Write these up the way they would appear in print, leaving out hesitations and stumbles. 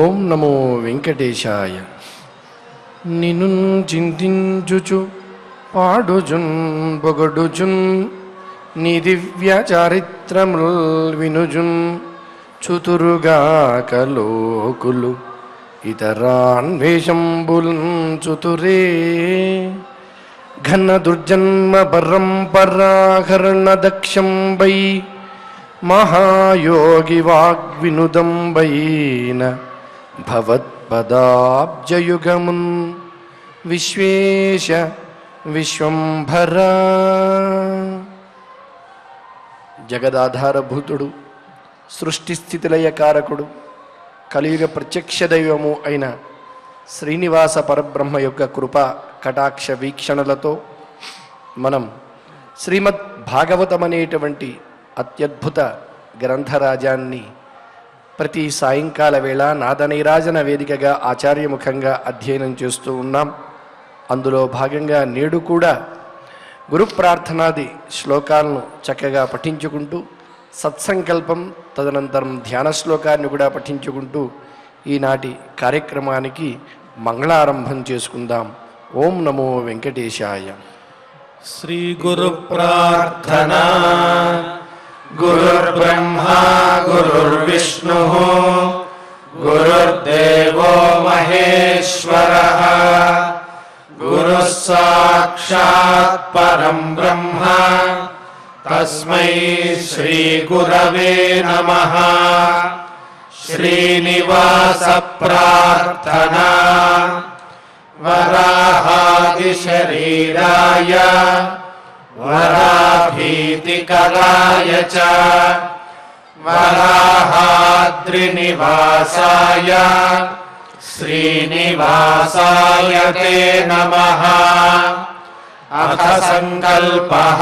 ఓం నమో వెంకటేశాయ. నిను చింతించుచు పాడుజున్ పొగడుజున్ నీ దివ్య చారిత్రముల్ వినుజున్ చుతురుగాక లోకులు ఇతరాన్వేషంబుల్ చుతురే. ఘన దుర్జన్మ పరంపరాహరణ దక్షంబై మహాయోగి వాగ్వినుదంబైన భవత్పదాబ్జయుగమున్ విశ్వేశ విశ్వంభర. జగదాధారభూతుడు, సృష్టిస్థితిలయకారకుడు, కలియుగ ప్రత్యక్ష దైవము అయిన శ్రీనివాస పరబ్రహ్మ యొక్క కృప కటాక్ష వీక్షణలతో మనం శ్రీమద్ భాగవతం అనేటువంటి అత్యద్భుత గ్రంథరాజాన్ని ప్రతి సాయంకాల వేళ నాదనైరాజన వేదికగా ఆచార్యముఖంగా అధ్యయనం చేస్తూ ఉన్నాం. అందులో భాగంగా నేడు కూడా గురు ప్రార్థనాది శ్లోకాలను చక్కగా పఠించుకుంటూ సత్సంకల్పం తదనంతరం ధ్యాన శ్లోకాన్ని కూడా పఠించుకుంటూ ఈనాటి కార్యక్రమానికి మంగళారంభం చేసుకుందాం. ఓం నమో వెంకటేశాయ. శ్రీ గురు ప్రార్థనా. గురుర్బ్రహ్మా గురుర్విష్ణుః గురుర్దేవో మహేశ్వరః గురుః సాక్షాత్ పరం బ్రహ్మ తస్మై శ్రీ గురవే నమః. శ్రీనివాస ప్రార్థనా. వరాహాది శరీరాయ వరాభీతికరాయ చ వరాహాద్రినివాసాయ శ్రీనివాసాయ తే నమః. అథ సంకల్పః.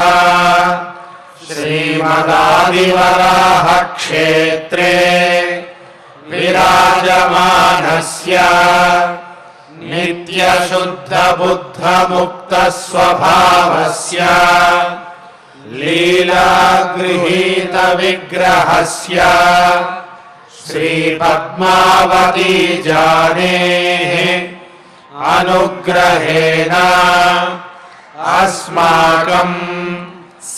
శ్రీమదాదివరాహ క్షేత్రే విరాజమానస్య నిత్యశుద్ధ బుద్ధ ముక్త స్వభావస్య లీలాగృహీత విగ్రహస్య శ్రీ పద్మావతీ జానేః అనుగ్రహేణ అస్మాకం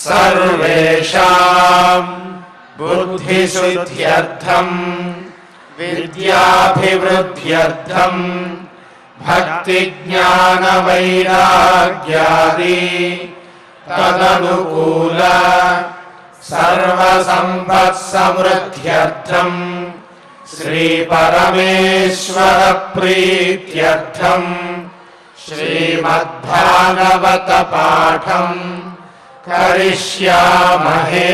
సర్వేషాం బుద్ధిశుద్ధ్యర్థం విద్యాభివృద్ధ్యర్థం భక్తి జ్ఞాన వైరాగ్యాది తదనుకూల సర్వసంపత్ సమృద్ధ్యర్థం శ్రీ పరమేశ్వర ప్రీత్యర్థం శ్రీమద్భాగవత పాఠం కరిష్యామహే.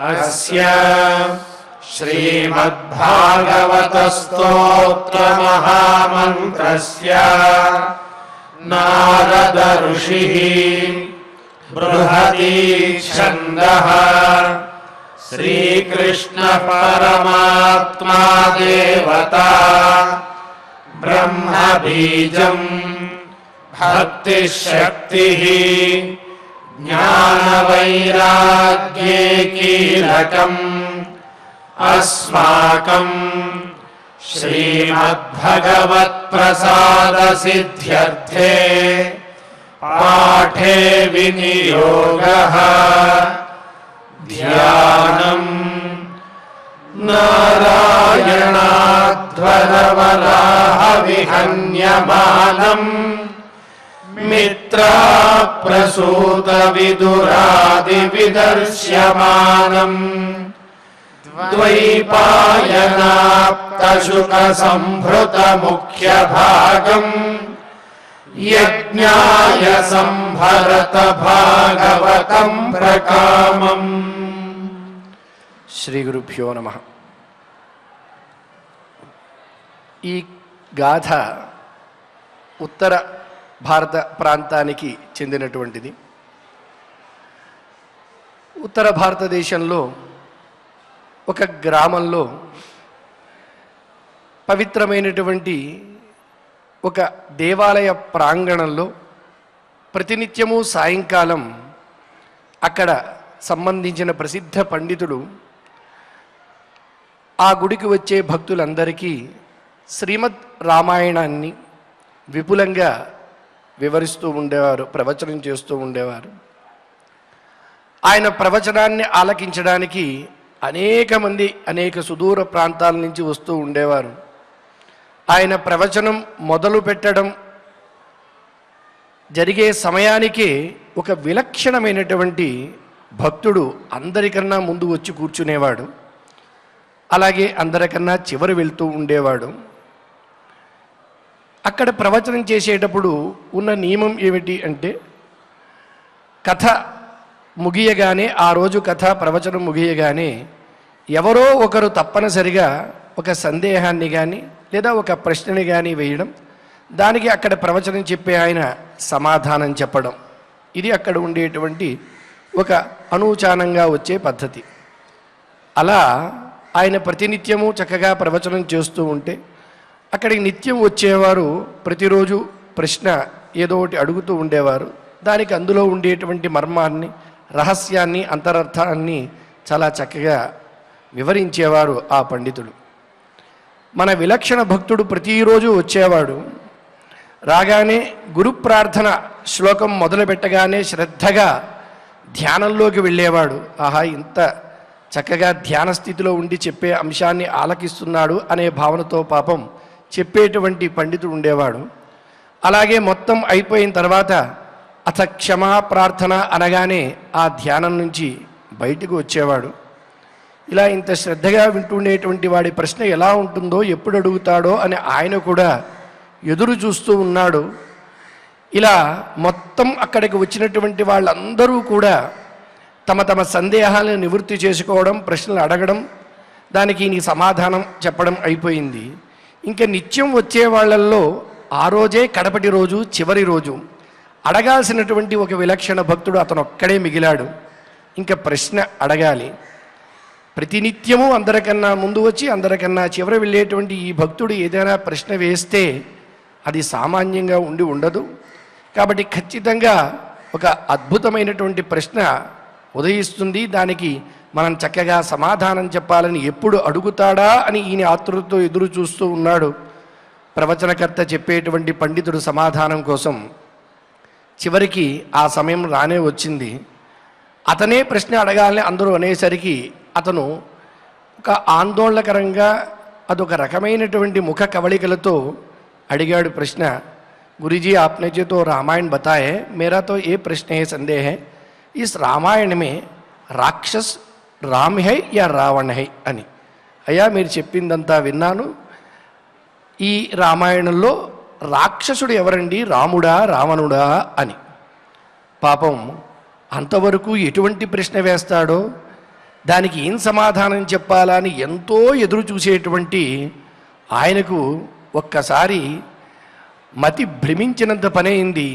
అస్య శ్రీమద్భాగవత స్తోత్ర మహామంత్రస్య నారద ఋషిః బృహదీ ఛందః శ్రీకృష్ణ పరమాత్మా దేవతా బ్రహ్మ బీజం భక్తిశక్తిః జ్ఞాన వైరాగ్యే కీలకం అస్మాకం శ్రీమద్భగవత్ప్రసాద సిద్ధ్యర్థే పాఠే వినియోగః. ధ్యానం నారాయణాధ్వరవరాహ విహన్యమానం మిత్రాప్రసూత విదురాది విదర్శ్యమానం ద్వైపాయనాప్తశుక సంభృత ముఖ్య భాగం యజ్ఞాయ సంభరత భాగవతం ప్రకామం. శ్రీ గురుభ్యో నమః. ఈ గాథ ఉత్తర భారత ప్రాంతానికి చెందినటువంటిది. ఉత్తర భారతదేశంలో ఒక గ్రామంలో పవిత్రమైనటువంటి ఒక దేవాలయ ప్రాంగణంలో ప్రతినిత్యము సాయంకాలం అక్కడ సంబంధించిన ప్రసిద్ధ పండితుడు ఆ గుడికి వచ్చే భక్తులందరికీ శ్రీమద్ రామాయణాన్ని విపులంగా వివరిస్తూ ఉండేవారు, ప్రవచనం చేస్తూ ఉండేవారు. ఆయన ప్రవచనాన్ని ఆలకించడానికి అనేక మంది అనేక సుదూర ప్రాంతాల నుంచి వస్తూ ఉండేవారు. ఆయన ప్రవచనం మొదలు పెట్టడం జరిగే సమయానికే ఒక విలక్షణమైనటువంటి భక్తుడు అందరికన్నా ముందు వచ్చి కూర్చునేవాడు. అలాగే అందరికన్నా చివరి వెళ్తూ ఉండేవాడు. అక్కడ ప్రవచనం చేసేటప్పుడు ఉన్న నియమం ఏమిటి అంటే, కథ ముగియగానే, ఆ రోజు కథ ప్రవచనం ముగియగానే ఎవరో ఒకరు తప్పనిసరిగా ఒక సందేహాన్ని కానీ లేదా ఒక ప్రశ్నని కానీ వేయడం, దానికి అక్కడ ప్రవచనం చెప్పే ఆయన సమాధానం చెప్పడం, ఇది అక్కడ ఉండేటువంటి ఒక అనూచానంగా వచ్చే పద్ధతి. అలా ఆయన ప్రతినిత్యము చక్కగా ప్రవచనం చేస్తూ ఉంటే అక్కడికి నిత్యం వచ్చేవారు ప్రతిరోజు ప్రశ్న ఏదో ఒకటి అడుగుతూ ఉండేవారు. దానికి అందులో ఉండేటువంటి మర్మాన్ని, రహస్యాన్ని, అంతరర్థాన్ని చాలా చక్కగా వివరించేవారు ఆ పండితుడు. మన విలక్షణ భక్తుడు ప్రతిరోజు వచ్చేవాడు. రాగానే గురు ప్రార్థన శ్లోకం మొదలు పెట్టగానే శ్రద్ధగా ధ్యానంలోకి వెళ్ళేవాడు. ఆహా, ఇంత చక్కగా ధ్యాన స్థితిలో ఉండి చెప్పే అంశాన్ని ఆలకిస్తున్నాడు అనే భావనతో పాపం చెప్పేటువంటి పండితుడు ఉండేవాడు. అలాగే మొత్తం అయిపోయిన తర్వాత అథ క్షమా ప్రార్థన అనగానే ఆ ధ్యానం నుంచి బయటకు వచ్చేవాడు. ఇలా ఇంత శ్రద్ధగా వింటుండేటువంటి వాడి ప్రశ్న ఎలా ఉంటుందో, ఎప్పుడు అడుగుతాడో అని ఆయన కూడా ఎదురు చూస్తూ ఉన్నాడు. ఇలా మొత్తం అక్కడికి వచ్చినటువంటి వాళ్ళందరూ కూడా తమ తమ సందేహాలను నివృత్తి చేసుకోవడం, ప్రశ్నలు అడగడం, దానికి ఈయన సమాధానం చెప్పడం అయిపోయింది. ఇంకా నిత్యం వచ్చే వాళ్ళల్లో ఆ రోజే కడపటి రోజు, చివరి రోజు అడగాల్సినటువంటి ఒక విలక్షణ భక్తుడు అతను ఒక్కడే మిగిలాడు. ఇంకా ప్రశ్న అడగాలి. ప్రతినిత్యము అందరికన్నా ముందు వచ్చి అందరికన్నా చివరి వెళ్ళేటువంటి ఈ భక్తుడు ఏదైనా ప్రశ్న వేస్తే అది సామాన్యంగా ఉండదు. కాబట్టి ఖచ్చితంగా ఒక అద్భుతమైనటువంటి ప్రశ్న ఉదయిస్తుంది. దానికి మనం చక్కగా సమాధానం చెప్పాలని ఎప్పుడు అడుగుతాడా అని ఈయన ఆతృతతో ఎదురు చూస్తూ ఉన్నాడు. ప్రవచనకర్త చెప్పేటువంటి పండితుడు సమాధానం కోసం చివరికి ఆ సమయం రానే వచ్చింది. అతనే ప్రశ్న అడగాలని అందరూ అనేసరికి అతను ఒక ఆందోళనకరంగా అదొక రకమైనటువంటి ముఖ కవళికలతో అడిగాడు ప్రశ్న. गुरुजी आपने जो तो रामायण बताए, मेरा तो ये प्रश्न है, संदेह है, इस रामायण में राक्षस राम है या रावण है అని. అయ్యా మీరు చెప్పిందంతా విన్నాను, ఈ రామాయణంలో రాక్షసుడు ఎవరండి, రాముడా రావణుడా అని. పాపం అంతవరకు ఎటువంటి ప్రశ్న వేస్తాడో, దానికి ఏం సమాధానం చెప్పాలా అని ఎంతో ఎదురు చూసేటువంటి ఆయనకు ఒక్కసారి మతి భ్రమించినంత పనైంది.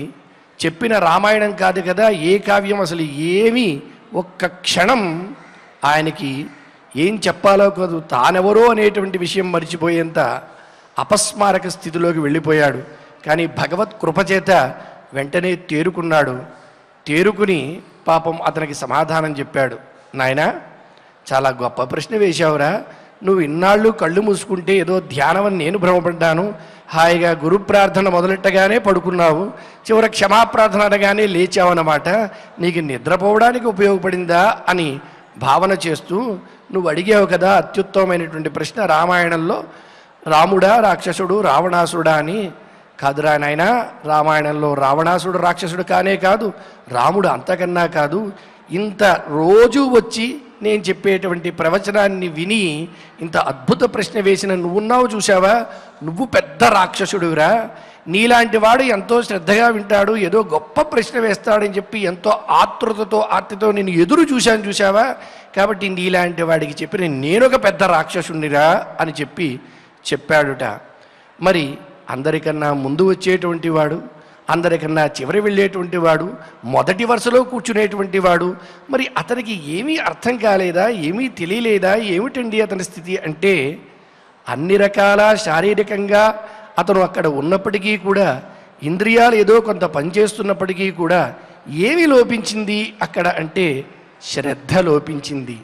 చెప్పిన రామాయణం కాదు కదా, ఏ కావ్యం అసలు ఏమీ ఒక్క క్షణం ఆయనకి ఏం చెప్పాలో కాదు, తానెవరో అనేటువంటి విషయం మర్చిపోయేంత అపస్మారక స్థితిలోకి వెళ్ళిపోయాడు. కానీ భగవత్ కృపచేత వెంటనే తేరుకున్నాడు. తేరుకుని పాపం అతనికి సమాధానం చెప్పాడు. నాయనా, చాలా గొప్ప ప్రశ్న వేశావురా, నువ్వు ఇన్నాళ్ళు కళ్ళు మూసుకుంటే ఏదో ధ్యానమని నేను భ్రమపడ్డాను, హాయిగా గురు ప్రార్థన మొదలెట్టగానే పడుకున్నావు, చివరి క్షమాప్రార్థన అనగానే లేచావన్నమాట, నీకు నిద్రపోవడానికి ఉపయోగపడిందా అని భావన చేస్తూ నువ్వు అడిగావు కదా అత్యుత్తమమైనటువంటి ప్రశ్న, రామాయణంలో రాముడా రాక్షసుడు రావణాసుడా అని. కాదురా నాయనా, రామాయణంలో రావణాసుడు రాక్షసుడు కానే కాదు, రాముడు అంతకన్నా కాదు. ఇంత రోజు వచ్చి నేను చెప్పేటువంటి ప్రవచనాన్ని విని ఇంత అద్భుత ప్రశ్న వేసిన నువ్వున్నావు చూసావా, నువ్వు పెద్ద రాక్షసుడురా. నీలాంటి వాడు ఎంతో శ్రద్ధగా వింటాడు, ఏదో గొప్ప ప్రశ్న వేస్తాడని చెప్పి ఎంతో ఆర్తితో నేను ఎదురు చూశాను చూసావా, కాబట్టి నీలాంటి వాడికి చెప్పి నేనొక పెద్ద రాక్షసునిరా అని చెప్పాడుట. మరి అందరికన్నా ముందు వచ్చేటువంటి వాడు, అందరికన్నా చివరి వెళ్ళేటువంటి వాడు, మొదటి వరుసలో కూర్చునేటువంటి వాడు, మరి అతనికి ఏమీ అర్థం కాలేదా, ఏమీ తెలియలేదా, ఏమిటండి అతని స్థితి అంటే, అన్ని రకాల శారీరకంగా అతను అక్కడ ఉన్నప్పటికీ కూడా, ఇంద్రియాలు ఏదో కొంత పనిచేస్తున్నప్పటికీ కూడా ఏమి లోపించింది అక్కడ అంటే శ్రద్ధ లోపించింది.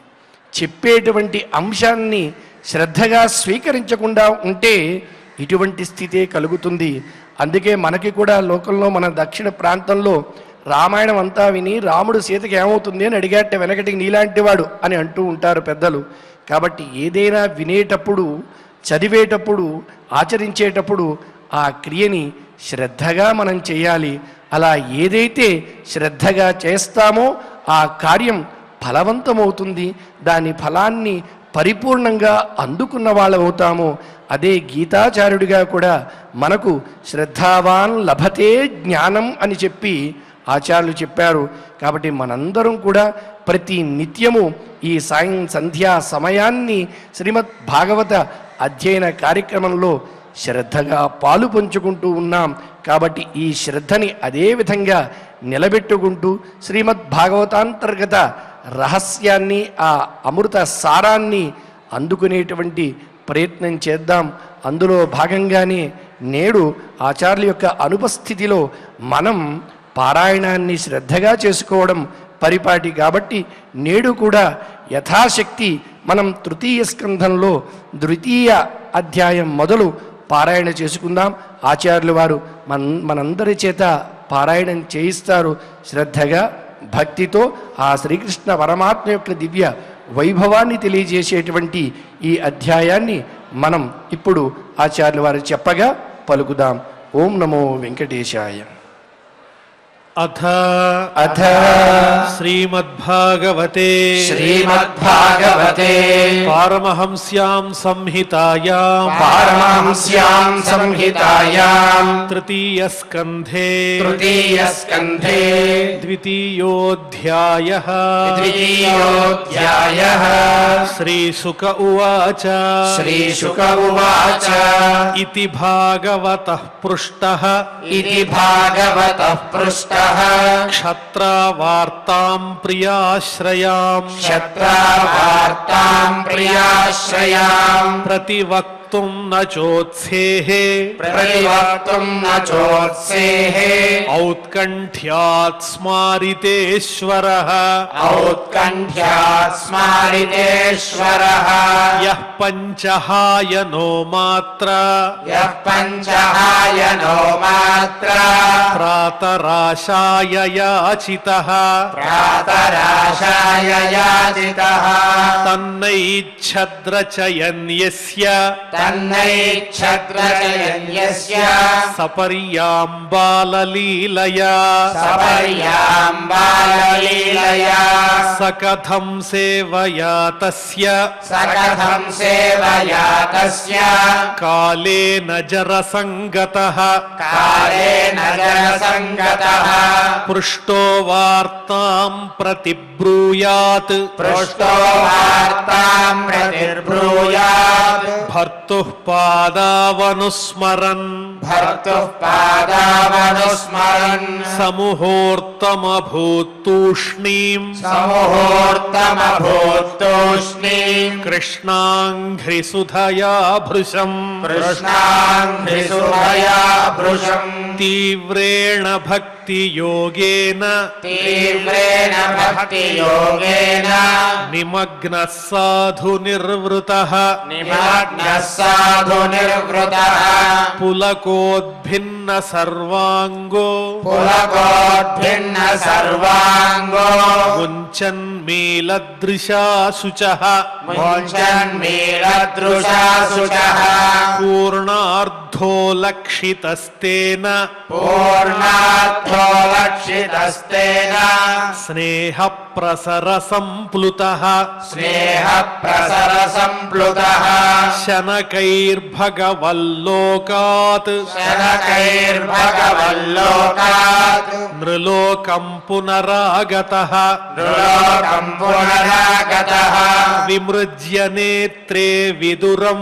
చెప్పేటువంటి అంశాన్ని శ్రద్ధగా స్వీకరించకుండా ఉంటే ఇటువంటి స్థితే కలుగుతుంది. అందుకే మనకి కూడా లోకంలో మన దక్షిణ ప్రాంతంలో రామాయణం అంతా విని రాముడు సీతకి ఏమవుతుంది అని అడిగాట వెనకటికి నీలాంటి వాడు అని అంటూ ఉంటారు పెద్దలు. కాబట్టి ఏదైనా వినేటప్పుడు, చదివేటప్పుడు, ఆచరించేటప్పుడు ఆ క్రియని శ్రద్ధగా మనం చేయాలి. అలా ఏదైతే శ్రద్ధగా చేస్తామో ఆ కార్యం ఫలవంతమవుతుంది. దాని ఫలాన్ని పరిపూర్ణంగా అందుకున్న వాళ్ళమవుతాము. అదే గీతాచార్యుడిగా కూడా మనకు శ్రద్ధావాన్ లభతే జ్ఞానం అని చెప్పి ఆచార్యులు చెప్పారు. కాబట్టి మనందరం కూడా ప్రతి నిత్యము ఈ సంధ్యా సమయాన్ని శ్రీమద్ భాగవత అధ్యయన కార్యక్రమంలో శ్రద్ధగా పాలు పంచుకుంటూ ఉన్నాం. కాబట్టి ఈ శ్రద్ధని అదే విధంగా నిలబెట్టుకుంటూ శ్రీమద్ భాగవతాంతర్గత రహస్యాన్ని, ఆ అమృత సారాన్ని అందుకునేటువంటి ప్రయత్నం చేద్దాం. అందులో భాగంగానే నేడు ఆచార్యుల యొక్క అనుపస్థితిలో మనం పారాయణాన్ని శ్రద్ధగా చేసుకోవడం పరిపాటి. కాబట్టి నేడు కూడా యథాశక్తి మనం తృతీయ స్కంధంలో ద్వితీయ అధ్యాయం మొదలు పారాయణ చేసుకుందాం. ఆచార్యుల వారు మనందరి చేత పారాయణం చేయిస్తారు. శ్రద్ధగా భక్తితో ఆ శ్రీకృష్ణ పరమాత్మ యొక్క దివ్య వైభవాన్ని తెలియజేసేటువంటి ఈ అధ్యాయాన్ని మనం ఇప్పుడు ఆచార్యుల వారు చెప్పగా పలుకుదాం. ఓం నమో వెంకటేశాయ. అథ శ్రీమద్భాగవతే పారమహంస్యాం సంహితాయాం తృతీయ స్కంధే ద్వితీయోధ్యాయః శ్రీశుక ఉవాచ ఇతి భాగవతః పృష్టః క్షత్రావార్తాం ప్రియాశ్రయాం ప్రతివక్తుం న చోత్సేహే ఔత్కంఠ్యాత్ స్మారితేశ్వరః యః పంచహాయనో మాత్ర ప్రాతరాశాయ యాచితః తన్నైచ్ఛద్రచయన్యస్య సపర్యాంబాలలీలయా సకథం సేవయా తస్య కాలేన జరసంగతః పృష్టో వార్తాం ప్రతిబ్రూయాత్ భర్తుః పాదావనుస్మరన్ సముహూర్తమభూత్తూష్ణీం కృష్ణాంఘ్రిసుధయా భృశం తీవ్రేణ భక్తియోగేన నిమగ్నః సాధు నిర్వృతః పులకోద్భిన్న సర్వాంగో ముంచన్మీలదృశా శుచః పూర్ణార్ధో లక్షితస్తేన స్నేహ ప్రసర సంప్లుతః శనకైర్భగవల్లోకాత్ నృలోకం పునరాగతః విమృజ్య నేత్రే విదురం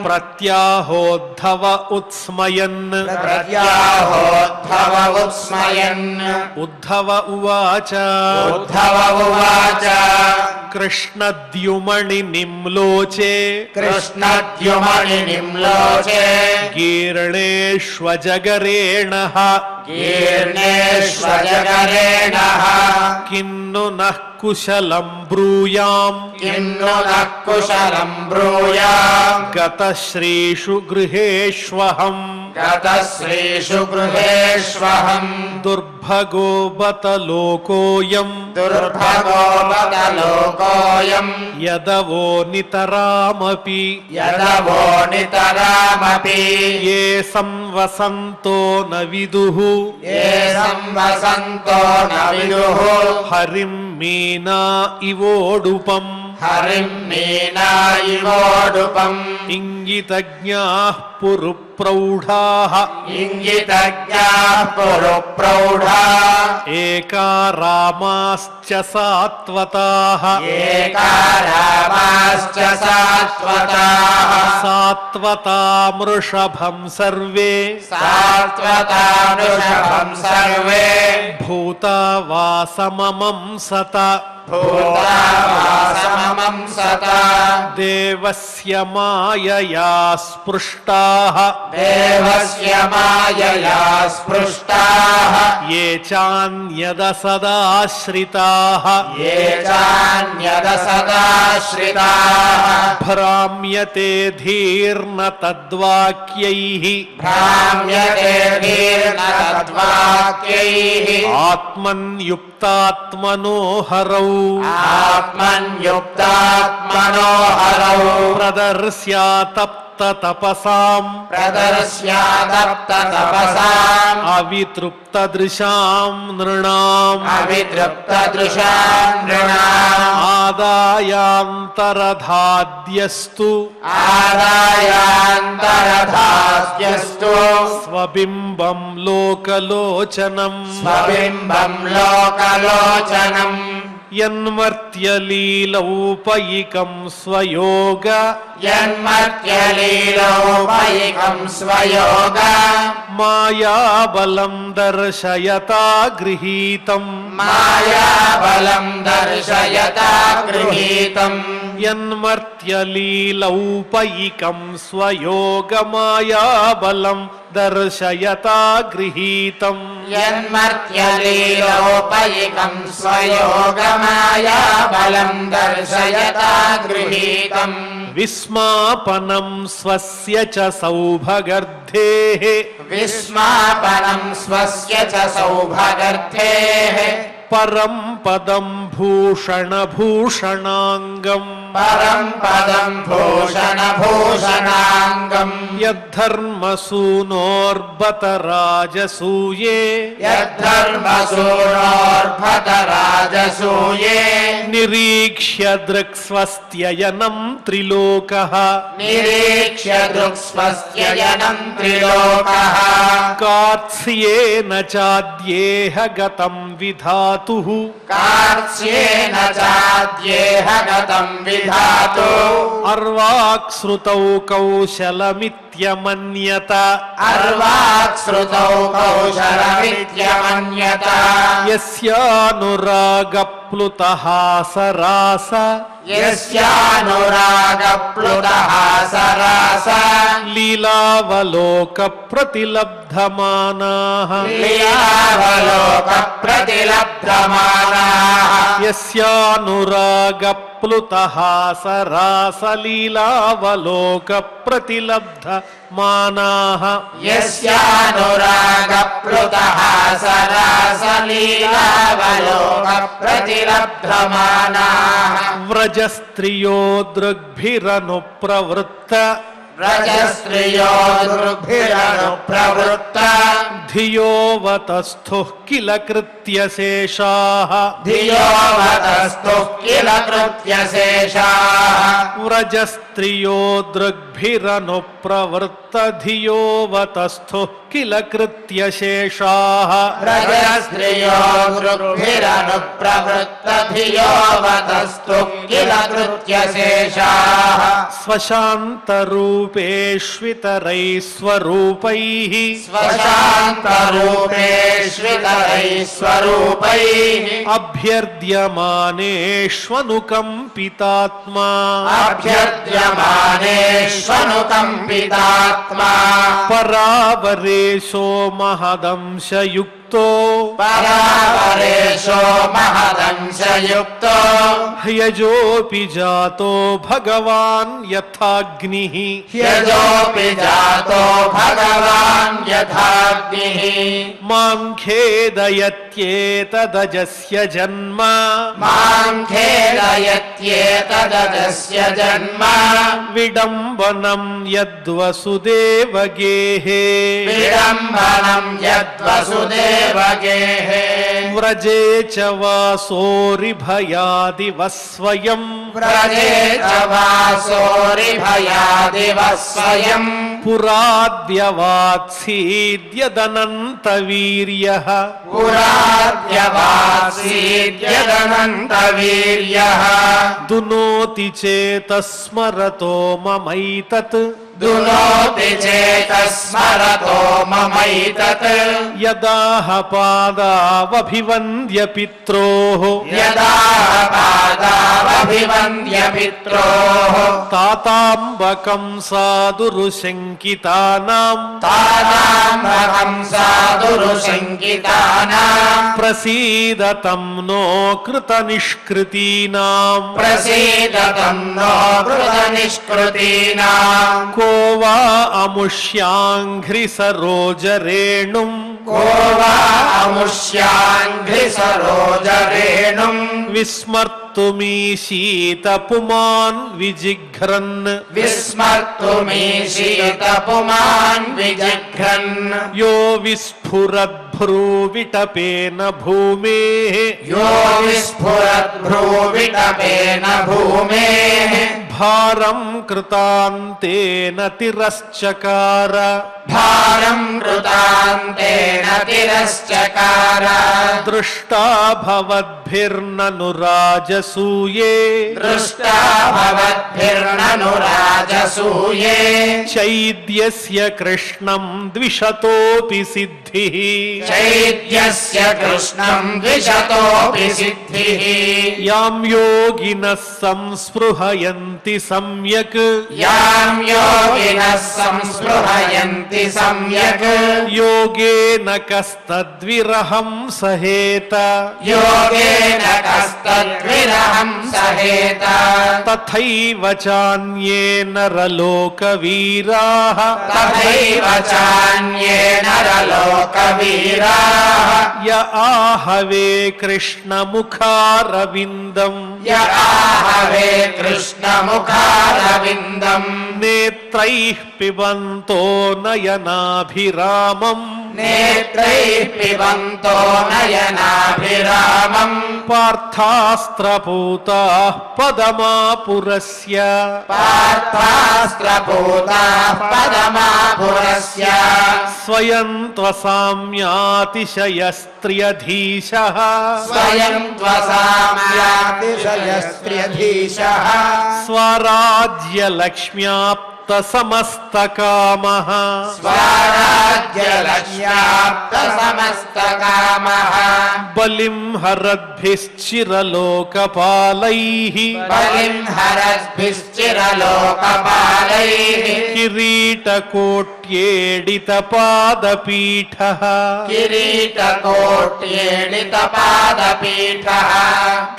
ప్రత్యాహోద్ధవ ఉత్స్మయన్ ఉద్ధవ ఉవాచ కృష్ణద్యుమణి నిమ్లోచే గీర్ణేష్వజగరేణః కిన్ను నః కుశలం బ్రూయాం किन्नु नः कुशलं ब्रूयाम् గతశ్రీషు గృహేష్వహం गतश्रीषु गृहेष्वहम् దుర్భగో బత లోకోయం दुर्भगो बत लोकोऽयम् యదవో నితరామపి यदवो नितरामपि ఏ సంవసంతో న విదుః ये संवसन्तो न विदुः హరిం మీనా ఇవోడుపం हरिम् मीनायिवोडुपम् ఇంగితజ్ఞాః పురుప్రౌఢాః इङ्गितज्ञाः पुरुप्रौढा ఏకా రామాశ్చ సాత్వతాః एका रामाश्च सात्वताः సాత్వతామృషభం సర్వే सात्वतामृषभम् सर्वे భూతావాసమమం సత भूतावासममं सता దేవస్య మాయయా స్పృష్టాః देवस्य मायया स्पृष्टाः ఏ చాన్యదసదాశ్రితాః ये चान्यदसदाश्रिताः భ్రామ్యతే ధీర్న తద్వాక్యైః भ्राम्यते तद्वाक्यैः ఆత్మన్యుక్తాత్మనో హరౌ आत्मन्युक्तात्मनो हरौ ప్రదర్శ్యాతప్త తపసాం प्रदर्श्यादप्ततपसाम् అవితృప్తదృశాం నృణాం अवितृप्तदृशाम् नृणाम् ఆదాయాంతరధాద్యస్తు आदायान्तरधास्यस्तु స్వబింబం లోకలోచనం स्वबिम्बम् लोकलोचनम् యన్మర్త్యలీలౌపయికం స్వయోగ यन्मर्त्यलीलोपैकम् स्वयोग మాయాబలం దర్శయతా గృహీతం मायाबलम् दर्शयता गृहीतम् యన్మర్త్యలీలౌపయికం స్వయోగ మాయాబలం దర్శయతా గృహీతం यन्मर्त्यलीलोपैकम् स्वयोगमायाबलम् दर्शयता गृहीतम् విస్మాపనం స్వస్య చ సౌభగర్థేః विस्मापनम् स्वस्य च सौभगर्थेः పరం పదం భూషణభూషణాంగం परम् पदम् भूषणभूषणाङ्गम् యద్ధర్మసూనోర్బత రాజసూయే यद्धर्मसूनोर्भतराजसूये నిరీక్ష్య దృక్స్వస్త్యయనం త్రిలోకః निरीक्ष्य दृक्स्वस्त्ययनम् त्रिलोकः కార్త్స్యేన చాద్యేహ గతం విధాతుః कार्त्स्येन चाद्येह गतम् विधातु అర్వాక్శ్రుతౌ కౌశలమిత్యమన్యత अर्वाक्श्रुतौ कौशलमित्यमन्यत యస్యానురాగప్లుతః సరాస यस्यानुरागप्लुतः सरास లీలావలోక ప్రతిలబ్ధమానాః लीलावलोकप्रतिलब्धमानाः యస్యానురాగప్లుతః సరాస లీలావలోక ప్రతిలబ్ధమానాః यस्यानुरागप्लुतः सरासलीलावलोकप्रतिलब्धमानाः వ్రజస్త్రియో దృగ్భిరనుప్రవృత్త व्रजस्त्रियो दुर्भिरनुप्रवृत्त ధియోవతస్థుః కిల కృత్యశేషాః धियोवतस्तुः किल कृत्यशेषाः వ్రజస్త్రియో దృగ్భిరనుప్రవృత్త ధియోవతస్థుః కిల కృత్యశేషాః व्रजस्त्रियो दृग्भिरनुप्रवृत्त धियोवतस्तुः किल कृत्यशेषाः స్వశాంతరూపేష్వితరైః స్వరూపైః स्वशान्तरूपेष्वितरैः स्वरूपैः అభ్యర్ద్యమానేష్వనుకంపితాత్మా अभ्यर्द्यमाने सर्वेष्वनुकम्पितात्मा परावरेशो महदंशयुक्तो परावरेशो महदंशयुक्तो ह्यजोऽपि जातो भगवान् यथाग्निः ह्यजोऽपि जातो भगवान् यथाग्निः मां खेदयत्येतदजस्य जन्म मां खेदयत्येतदजस्य जन्म विडम्बनं यद्वसुदेवगेः विडम्बनं यद्वसुदेवगेः व्रजे च वासोरिभयादिवः स्वयं व्रजे च वासोरिभयादिवः स्वयम् पुराद्यवात्सीद्यदनन्तवीर्यः पुराद्यवासीद्यदनन्तवीर्यः दुनोति चेतस्मरतो ममैतत् दुनोति चेतः स्मरतो ममैतत् यदाह पादावभिवन्द्य पित्रोः यदा पादावभिवन्द्य पित्रोः ताताम्बकं साधुरुशङ्कितानाम् तानाम् साधुरुशङ्कितानाम् प्रसीदतं नो कृतनिष्कृतीनाम् प्रसीदतं नो कृतनिष्कृतीनाम् को वा अमुष्याङ्घ्रिसरोजरेणुम् को वा अमुष्याङ्घ्रिसरोजरेणुम् विस्मर्तुमीशीतपुमान् विजिघ्रन् विस्मर्तुमीशीतपुमान् विजिघ्रन् यो विस्फुरद्भ्रूविटपेन भूमेः यो विस्फुरद्भ्रूविटपेन भूमेः भारं कृतान्तेन तिरश्चकार भारं कृतान्तेन तिरश्चकार दृष्टा भवद्भिर्ननुराजसूये दृष्टा भवद्भिर्ननुराजसूये चैद्यस्य कृष्णं द्विशतोऽपि सिद्धिः चैद्यस्य कृष्णं द्विशतोऽपि सिद्धिः यां योगिनः संस्पृहयन्ति सम्यक् यां योगिनः संस्पृहयन्ति सम्यक् योगेन कस्तद्विरहं सहेत योगेन कस्तद्विरहं सहेत तथैव चान्ये नरलोकवीराः तथैव चान्ये नरलोकवीराः य आहवे कृष्णमुखारविन्दम् य आहवे कृष्णमुखारविन्दम् नेत्रैः पिबन्तो नयनाभिरामम् नेत्रैः पिबन्तो नयनाभिरामम् पार्थास्त्रपूताः पदमापुरस्य पार्थास्त्रपूताः पदमापुरस्य स्वयं त्वसाम्यातिशयस्त्र्यधीशः स्वयं त्वसाम्यातिशयस्त्र्यधीशः स्वराज्यलक्ष्म्याप्तसमस्तकामः स्वराज्यलक्ष्याप्तसमस्तकामः बलिं हरद्भिश्चिरलोकपालैः बलिं हरद्भिश्चिरलोकपालैः किरीटकोट्येडितपादपीठः किरीटकोट्येडितपादपीठः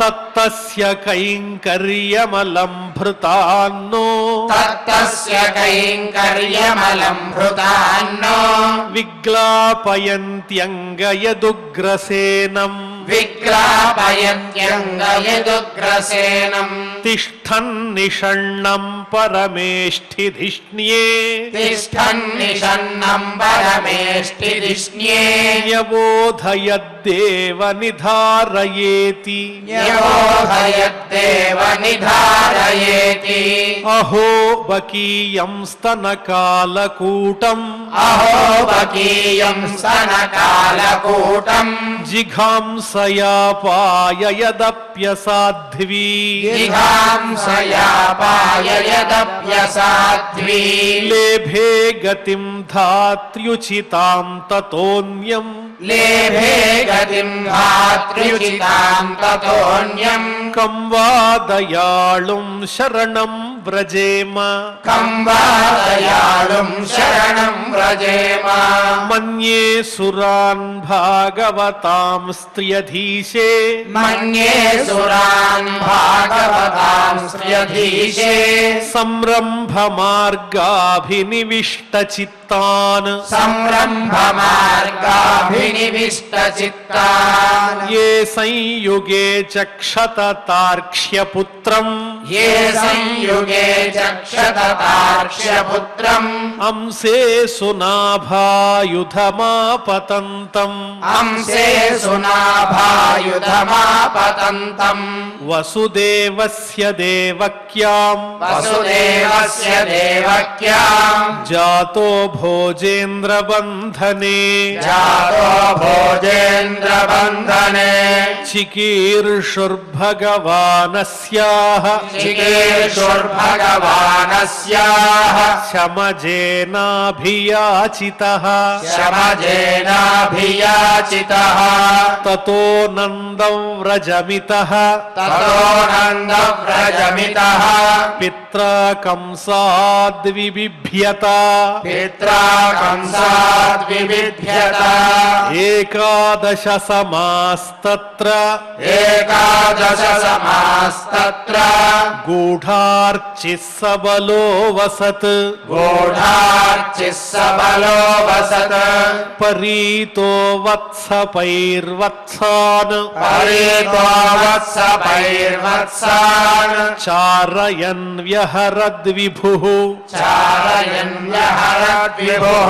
तत्तस्य कैङ्कर्यमलं भृतान्नो तत्तस्य कैङ्कर्यमलं भृतान्नो विग्लापयन्त्यङ्गयदुग्रसेनम् विग्रापयत्यङ्गयदुग्रसेनम् तिष्ठन्निषण्णं परमेष्ठिधिष्ण्ये तिष्ठन्निषण्णं परमेष्ठिधिष्ण्ये न्यबोधयद्देव निधारयेति न्यबोधयद्देव निधारयेति अहो बकीयं स्तनकालकूटम् अहो बकीयं स्तनकालकूटम् जिघांसया पाययदप्यसाध्वी जिघांसया पाययदप्यसाध्वी लेभे गतिं धात्र्युचितां ततोऽन्यम् लेभे गतिं धात्र्युचितां ततोऽन्यम् कं वा दयाळुं शरणं వ్రజేమ కం వా దయాళుం శరణం వ్రజేమ మన్యే సురాన్ భాగవతాం స్త్రియధీశే మన్యే సురాన్ భాగవతాం శ్రియధీశే సంరంభ మార్గాభినివిష్ట చిత్తాన్ సంరంభ మార్గాభినివిష్ట చిత్తాన్ ఏ సంయుగే చక్షత తార్క్ష్యపుత్రం ఏ సంయుగే చక్షతార్క్ష్యపుత్రం అంశే సునాభాయుధమాపతంతం అంశే సునాభాయుధమాపతంతం వసుదేవస్య దేవక్యాం వసుదేవస్య దేవక్యాం జాతో భోజేంద్రబంధనే జాతో భోజేంద్రబంధనే చికీర్షుర్భగవానస్యాః చికీర్షుర్భగవానస్యాః శమజేనాభియాచితః శమజేనాభియాచితః తతో నందం వ్రజమితః తతో నందవ్రజమితః పిత్రా కంసాద్విబిభ్యత పిత్రా కంసాద్విబిభ్యత ఏకాదశ సమాస్తత్ర ఏకాదశ సమాస్తత్ర గూఢార్చిః సబలో వసత్ గూఢార్చిః సబలో వసత్ పరీతో వత్సపైర్వత్సాన్ పరీతో వత్సపైర్వత్సాన్ చారయన్ వ్యహరద్విభుః చారయన్యహరద్విభుః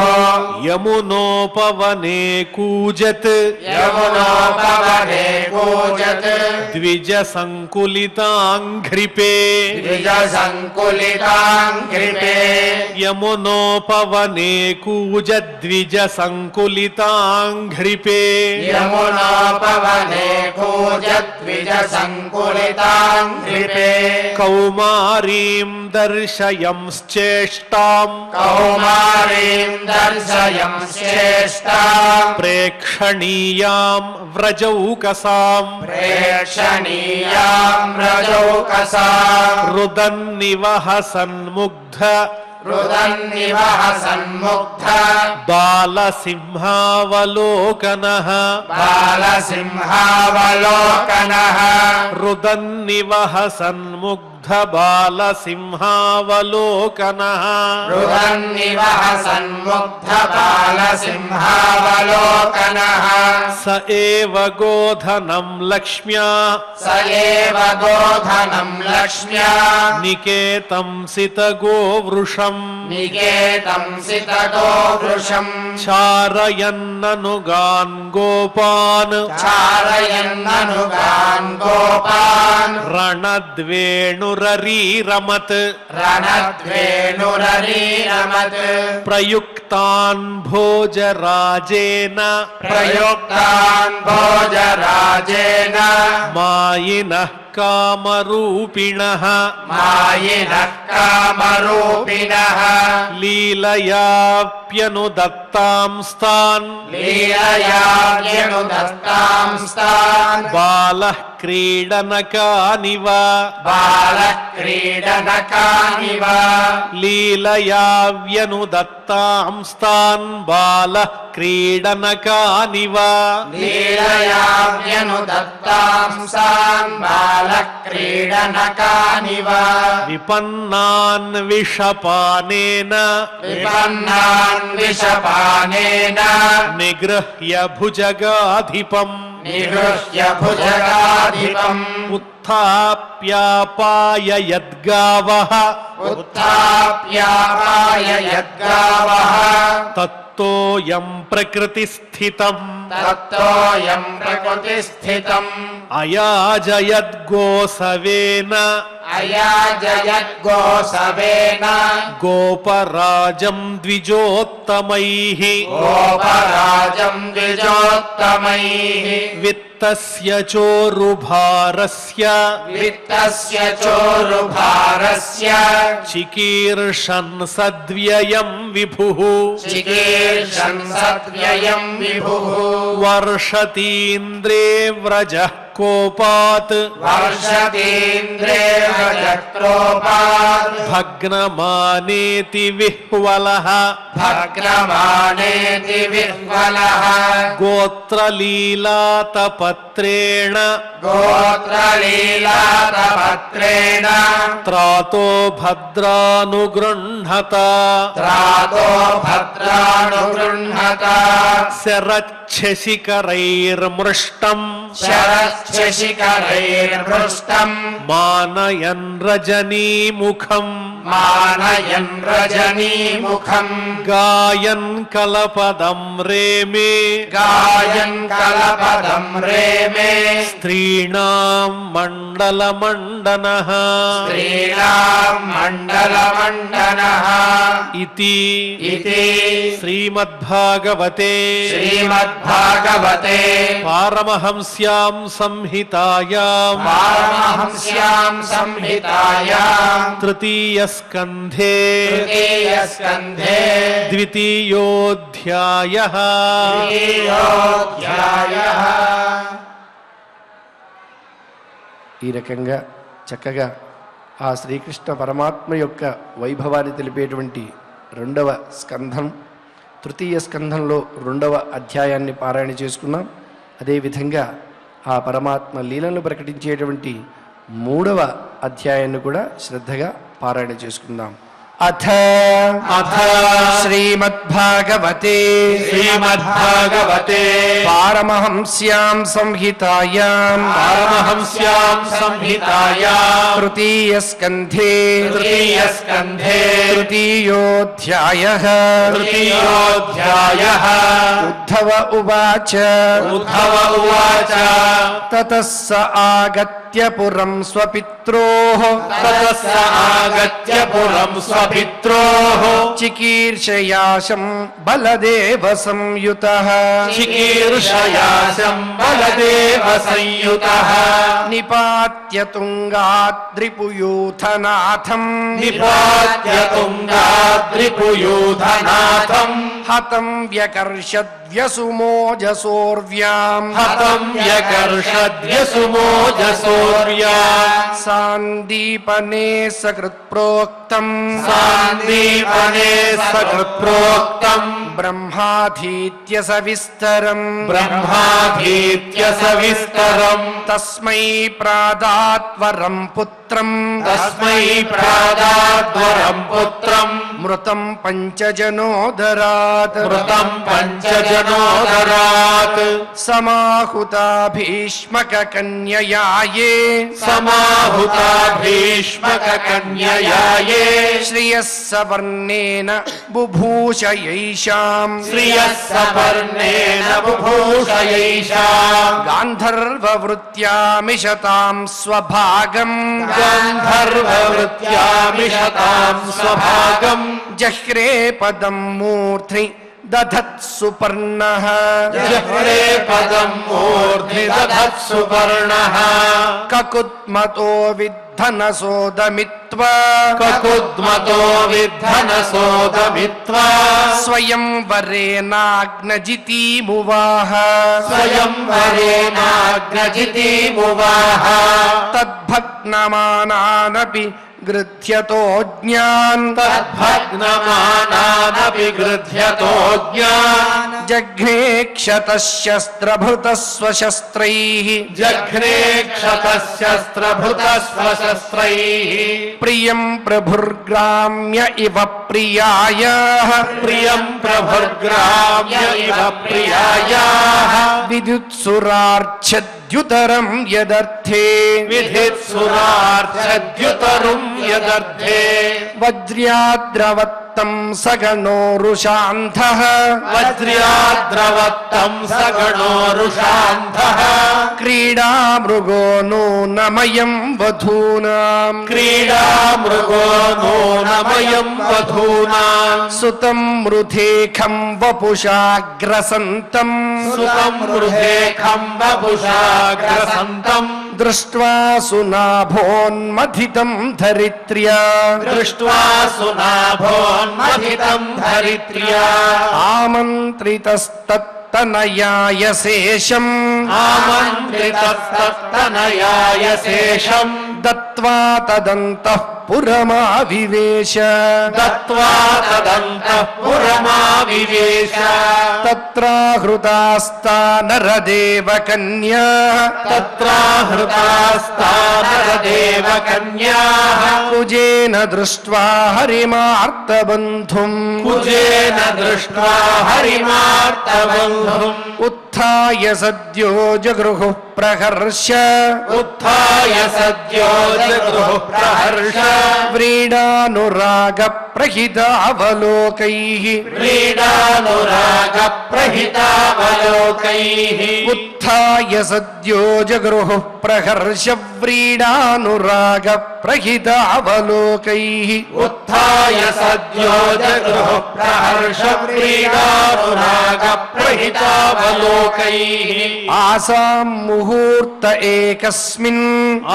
యమునోపవనే కూజత్ యమునోపవనే కూజత్ ద్విజ సంకులితాంఘ్రిపే ద్విజ సంకులితాంఘ్రిపే యమునోపవనే కూజద్విజ సంకులితాంఘ్రిపే యమునోపవనే కూజద్విజ సంకులితాంఘ్రిపే కౌమారీం దర్శయంశ్చేష్టాం కౌమారీం దర్శయం శ్రేష్టా ప్రేక్షణీయాం వ్రజౌకసాం ప్రేక్షణీయాం రజౌకసా రుదన్నివహ సన్ముగ్ధ రుదన్నివహ సన్ముగ్ధ బాలసింహావలోకనః బాలసింహావలోకనః రుదన్నివహ సన్ముగ్ధ బాలసింహావలోకనః రుదన్నివహ సన్ముగ్ధ బాలసింహావలోకనః స ఏవ గోధనం లక్ష్మ్యా స ఏవ గోధనం లక్ష్మ్యా నికేతం సితగోవృషం నికేతం సితగో వృషం చారయన్ననుగాన్ గోపాన్ చారయన్ననుగాన్ గోపాన్ రణద్వేణురరీరమత్ రణద్వేణురరీరమత్ ప్రయుక్తాన్ భోజరాజేన ప్రయుక్తాన్ భోజరాజేన మాయినః కామరూపిణః మాయినః కామరూపిణః లీలయాప్యనుదత్తాంస్తాన్ లీలయాప్యనుదత్తాంస్తాన్ బాలః క్రీడనకానివ బాలక్రీడనకానివ లీలయావ్యనుదత్తాంస్తాన్ బాలః క్రీడనకానివ లీలయాప్యనుదత్తాంస్తాన్ బాలక్రీడనకానివ విపన్నాన్ విషపానేన విపన్నాన్ విషపానేన నిగృహ్య భుజగాధిపం నిగృహ్య భుజగాధిపం ఉత్థాప్యాపాయయద్గావః ఉత్థాప్యాపాయ యద్గావః తత్తోయం ప్రకృతిస్థితం తత్తోయం ప్రకృతిస్థితం అయాజయద్గోసవేన అయాజయద్గోసవేన గోపరాజం ద్విజోత్తమైః గోపరాజం ద్విజోత్తమైః విత్తస్య చోరుభారస్య విత్తస్య చోరుభారస్య చికీర్షన్ సద్వ్యయం విభుః చికీర్షన్ సద్వ్యయం విభుః వర్షతీంద్రే వ్రజః కోపాత్ వర్షతీంద్రేణ చక్రోపాత్ భగ్నమానేతి విహ్వలః భగ్నమానేతి విహ్వలః గోత్రలీలాతపత్రేణ గోత్రలీలాతపత్రేణ త్రాతో భద్రానుగృహ్ణత త్రాతో భద్రానుగృహ్ణత శరచ్ఛశిఖరైర్మృష్టం శరశ్శిఖరైర్మృష్టం మానయన్ రజనీముఖం మానయన్ రజనీముఖం గాయన్ కలపదం రేమే గాయన్ కలపదం రేమే స్త్రీణాం మండలమండనః స్త్రీణాం మండలమండనః ఇతి ఇతి శ్రీమద్భాగవతే శ్రీమద్భాగవతే పారమహంస్యాం సంహితాయాం పారమహంస్యాం సంహితాయాం తృతీయస్కంధే తృతీయస్కంధే ద్వితీయోధ్యాయః ద్వితీయోధ్యాయః. ఈ రకంగా చక్కగా ఆ శ్రీకృష్ణ పరమాత్మ యొక్క వైభవాన్ని తెలిపేటువంటి రెండవ స్కంధం తృతీయ స్కంధంలో రెండవ అధ్యాయాన్ని పారాయణ చేసుకున్నాం. అదేవిధంగా ఆ పరమాత్మ లీలను ప్రకటించేటువంటి మూడవ అధ్యాయాన్ని కూడా శ్రద్ధగా పారాయణ చేసుకుందాం. అథ అథ శ్రీమద్భాగవతే శ్రీమద్భాగవతే పారమహంస్యాం సంహితాయాం పారమహంస్యాం సంహితాయాం తృతీయ స్కంధే తృతీయస్కంధే తృతీయోధ్యాయః తృతీయోధ్యాయః ఉద్ధవ ఉవాచ ఉద్ధవ ఉవాచ తతః స ఆగత్య పురం స్వపిత్రోః తతః స ఆగత్య పురం స్వపిత్రోః చికీర్షయాశం బలదేవ సంయుతః చికీర్షయాశం బలదేవ సంయుతః నిపాత్య తుంగాద్రిపుయూథనాథం నిపాత్య తుంగాద్రిపుయూథనాథం హతం వ్యకర్షద్వ్యసుమోజసోర్వ్యాం హతం వ్యకర్షద్వ్యసుమోజసోర్యా సాందీపనే సకృత్ప్రోక్తం సాందీపనే సకృత్ప్రోక్తం బ్రహ్మాధీత్య సవిస్తరం బ్రహ్మాధీత్య సవిస్తరం తస్మై ప్రాదాత్వరం పుత్రం తస్మై ప్రాదాద్వరం పుత్రం మృతం పంచజనోదరాత్ మృతం పంచజనోదరాత్ సమాహుతా భీష్మక కన్యయాయే సమాహుతా భీష్మక కన్యయాయే శ్రియస్సవర్ణేన బుభూషయైషాం శ్రియస్సపర్ణేన బుభూషయైషాం గాంధర్వవృత్యామిషతాం స్వభాగం గంధర్వవృత్యామిషతాం స్వభాగం జహ్రే పదం మూర్ధ్ని దధత్సుపర్ణః జహ్రే పదం మూర్ధ్ని దధత్సుపర్ణః కకుత్మతో విద్ధనసోదమిత్వా కకుద్మతో విద్ధనసోదమిత్వా స్వయం వరేనాగ్నజితీమువాహ స్వయంవరేణాగ్రజితీమువాహ తద్భగ్నమానానపి గృధ్యతోజ్ఞాన్ తద్భగ్నమానానపి గృధ్యతోజ్ఞాన్ జఘ్నే క్షతశస్త్రభృతస్వశస్త్రైః జఘ్నే క్షతశస్త్రభృతస్వశస్త్రైః ప్రియం ప్రభుర్గ్రామ్య ఇవ ప్రియాయాః ప్రియం ప్రభుర్గ్రామ్య ఇవ ప్రియాయాః విద్యుత్సురార్ఛద్యుతరం యదర్థే విధిత్సురార్చద్యుతరుం యదర్థే వజ్ర్యాద్రవత్తం సగణోరుషాంధః వజ్ర్యాద్రవత్తం సగణోరుషాంధః క్రీడామృగో నూనమయం వధూనాం క్రీడామృగో నూనమయం వధూనాం సుతం మృధేఖం వపుషాగ్రసంతం సుతం మృధేఖం వపుషాగ్రసంతం దృష్ట్వా సునాభోన్మథితం ధరిత్ర్యా దృష్ట్వా సునాభోన్మథితం ధరిత్ర్యా ఆమంత్రితస్తత్తనయాయ శేషం ఆమంత్రితస్తనయాయ శేషం దత్వా తదంతః పురమావివేశ దత్వా తదంతః పురమావివేశ తత్రాహృతాస్తా నరదేవకన్యా తత్రాహృతాస్తా నరదేవకన్యాః కుజేన దృష్ట్వా హరిమార్తబంధుం కుజేన దృష్ట్వా హరిమార్తబంధుం ఉత్థాయ సద్యో జగృహు ప్రహర్ష ఉత్థాయ సద్యో జగృహ ప్రహర్ష వ్రీడానురాగ ప్రహితావలోకైః క్రీడానురాగ ప్రహితావలోకైః ఉత్థాయ సద్యో జగృహు ప్రహర్ష వ్రీడానురాగ ప్రహితావలోకైః ఉత్థాయ సద్యో జగృహ ప్రహర్ష క్రీడానురాగ ప్రహితావలోకైః ఆసాం ముహూర్త ఏకస్మిన్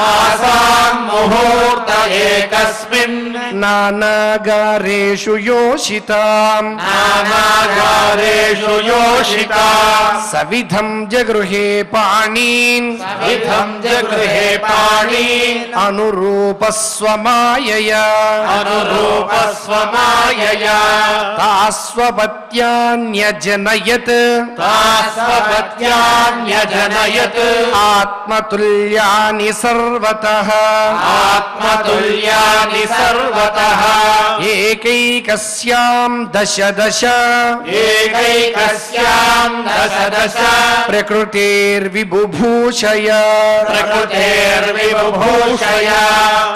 ఆసాం ముహూర్త ఏకస్మిన్ నానాగారేషు యోషితాం నానాగారేషు యోషితా సవిధం జగృహే పాణీన్ విధం జగృహే పాణీన్ అనురూపస్వమాయయా అనురూపస్వమాయయా తాస్వపత్యాన్యజనయత్ తాస్వపత్యాన్యజనయత్ ఆత్మతుల్యాని సర్వతః ఆత్మతుల్యాని సర్వతః ఏకైకస్యాం దశ దశ ఏకైకస్యాం దశ దశ ప్రకృతిర్విబుభూషయ ప్రకృతిర్విభూషయ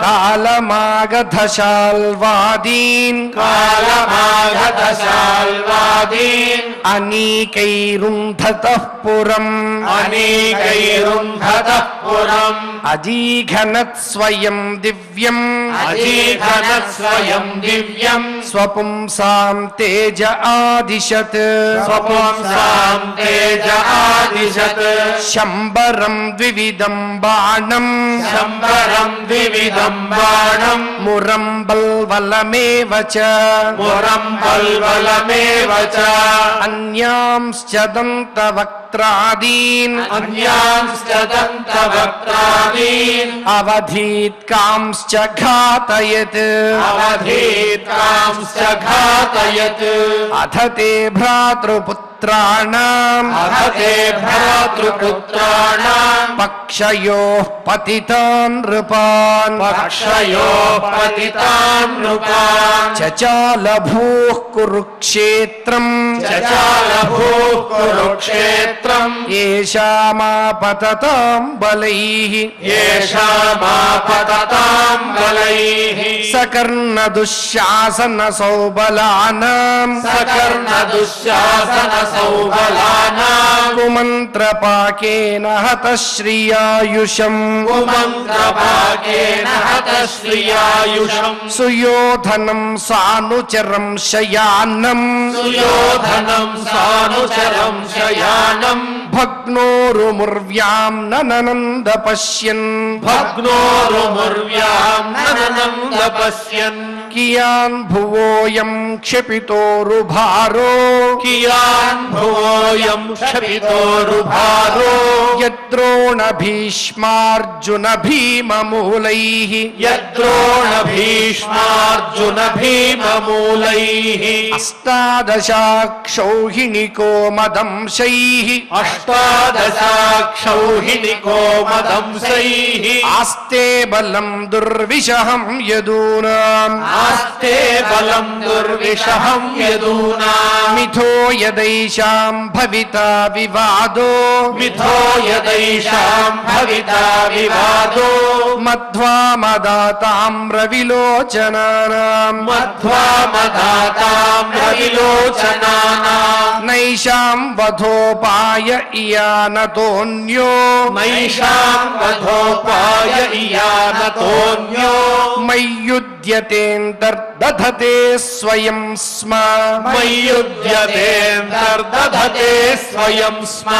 కాలమాగధశాల్వాదీన్ కాలమాగధశాల్వాదీన్ అనీకైరుంధతః పురం అనేకైరుంధతః పురం అజీఘనత్ స్వయం దివ్యం అజీఘనత్ స్వయం దివ్యం స్వపుంసాం తేజ ఆదిశత్ స్వపుంసాం తేజ ఆదిశత్ శంబరం ద్వివిధం బాణం శంబరం ద్వివిధం బాణం మురం బల్వలమేవ చ మురం బల్వలమేవ చ అన్యాంశ్చ దంతవక్త్రాదీన్ అన్యాంశ్చ దంతవక్త్రాదీన్ అవధీత్కాంశ్చ ఘాతయత్ అవధీత్కాంశ్చ ఘాతయత్ అథ తే భ్రాతృపుత్రాణాం అహతే భ్రాతృపుత్రాణాం పక్షయోః పతితాన్ నృపాన్ పక్షయోః పతితాన్ నృపాన్ చచాలభూః కురుక్షేత్రం చచాలభూః కురుక్షేత్రం ఏషామాపతతాం బలైః येषामापततां बलैः సకర్ణ దుశ్శాసన సౌబలానాం सकर्णदुःशासनसौबलानां కుమంత్రపాకేన హతశ్రియాయుషం कुमन्त्रभागेन हतश्रियायुषम् సుయోధనం సానుచరం శయానం सुयोधनं सानुचरं शयानम् భగ్నోరుముర్వ్యాం ననంద పశ్యన్ भग्नोरुमुर्व्यां ननन्दपश्यन् కియాన్ భువోయం క్షపితోరుభారో कियान् भुवोऽयं क्षपितोरुभारो యద్రోణ భీష్మార్జున భీమమూలైః यद्रोणभीष्मार्जुन भीममूलैः అష్టాదశాక్షౌహిణికో మదంశైః अष्टादशाक्षौहिणिको मदंसैः ఆస్తే బలం దుర్విషహం యదూనాం आस्ते बलं दुर्विषहं यदूनाम् మిథో యదైషాం భవితా వివాదో मिथो यदैषां भविता विवादो మధ్వా మదాతామ్రవిలోచనానాం मध्वा मदातां रविलोचनानां నై నైషాం వధోపాయ ఇయానతోన్యో నైషాం వధోపాయ ఇయానతోన్యో మయ్యుద్యతేంతర్దధతే స్వయం స్మ మయ్యుద్యతేంతర్దధతే స్వయం స్మ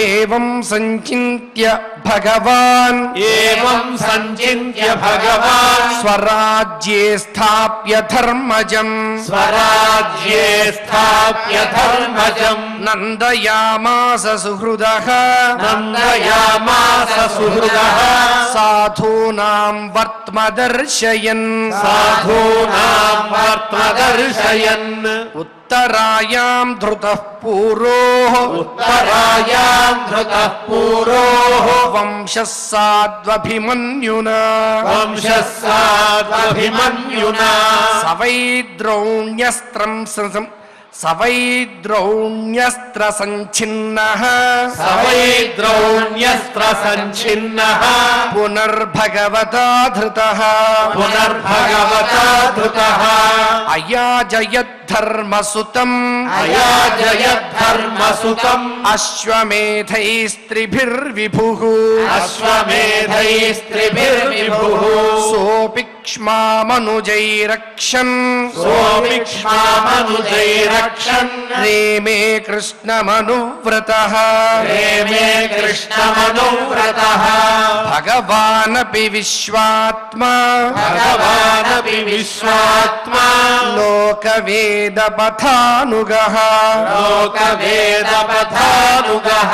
ఏవం సంచింత్య భగవాన్ ఏవం సంచింత్య భగవాన్ స్వరాజ్యే స్థాప్య ధర్మజం స్వరాజ్యే స్థాప్య ధర్మజం నందయామాస సుహృదః నందయామాస సుహృదః సాధూనాం వర్త్మదర్శయన్ సాధూనాం వర్త్మదర్శయన్ ఉత్తరాయాం ధృతః పూరోః ఉత్తరాయాం ధృతః పూరోః వంశः సాధ్వభిమన్యునా వంశస్సాధ్వభిమన్యునా సవైద్రౌణ్యస్త్ర సంఛిన్నః సవైద్రౌణ్యస్త్ర సంఛిన్నః పునర్భగవతా ధృతః పునర్భగవతా ధృతః అయాజయద్ధర్మసుతం అయాజయద్ధర్మసుతం అశ్వమేధైస్త్రిభిర్విభుః అశ్వమేధైస్త్రిభిర్విభుః సోపిక్ష్మామనుజైరక్షన్ సోమిక్ష్మామనుజైరక్షన్ రేమే కృష్ణమనువ్రతః రేమే కృష్ణమనువ్రతః భగవానపి విశ్వాత్మా భగవానపి విశ్వాత్మా లోకవేదపథానుగః లోకవేదపథానుగః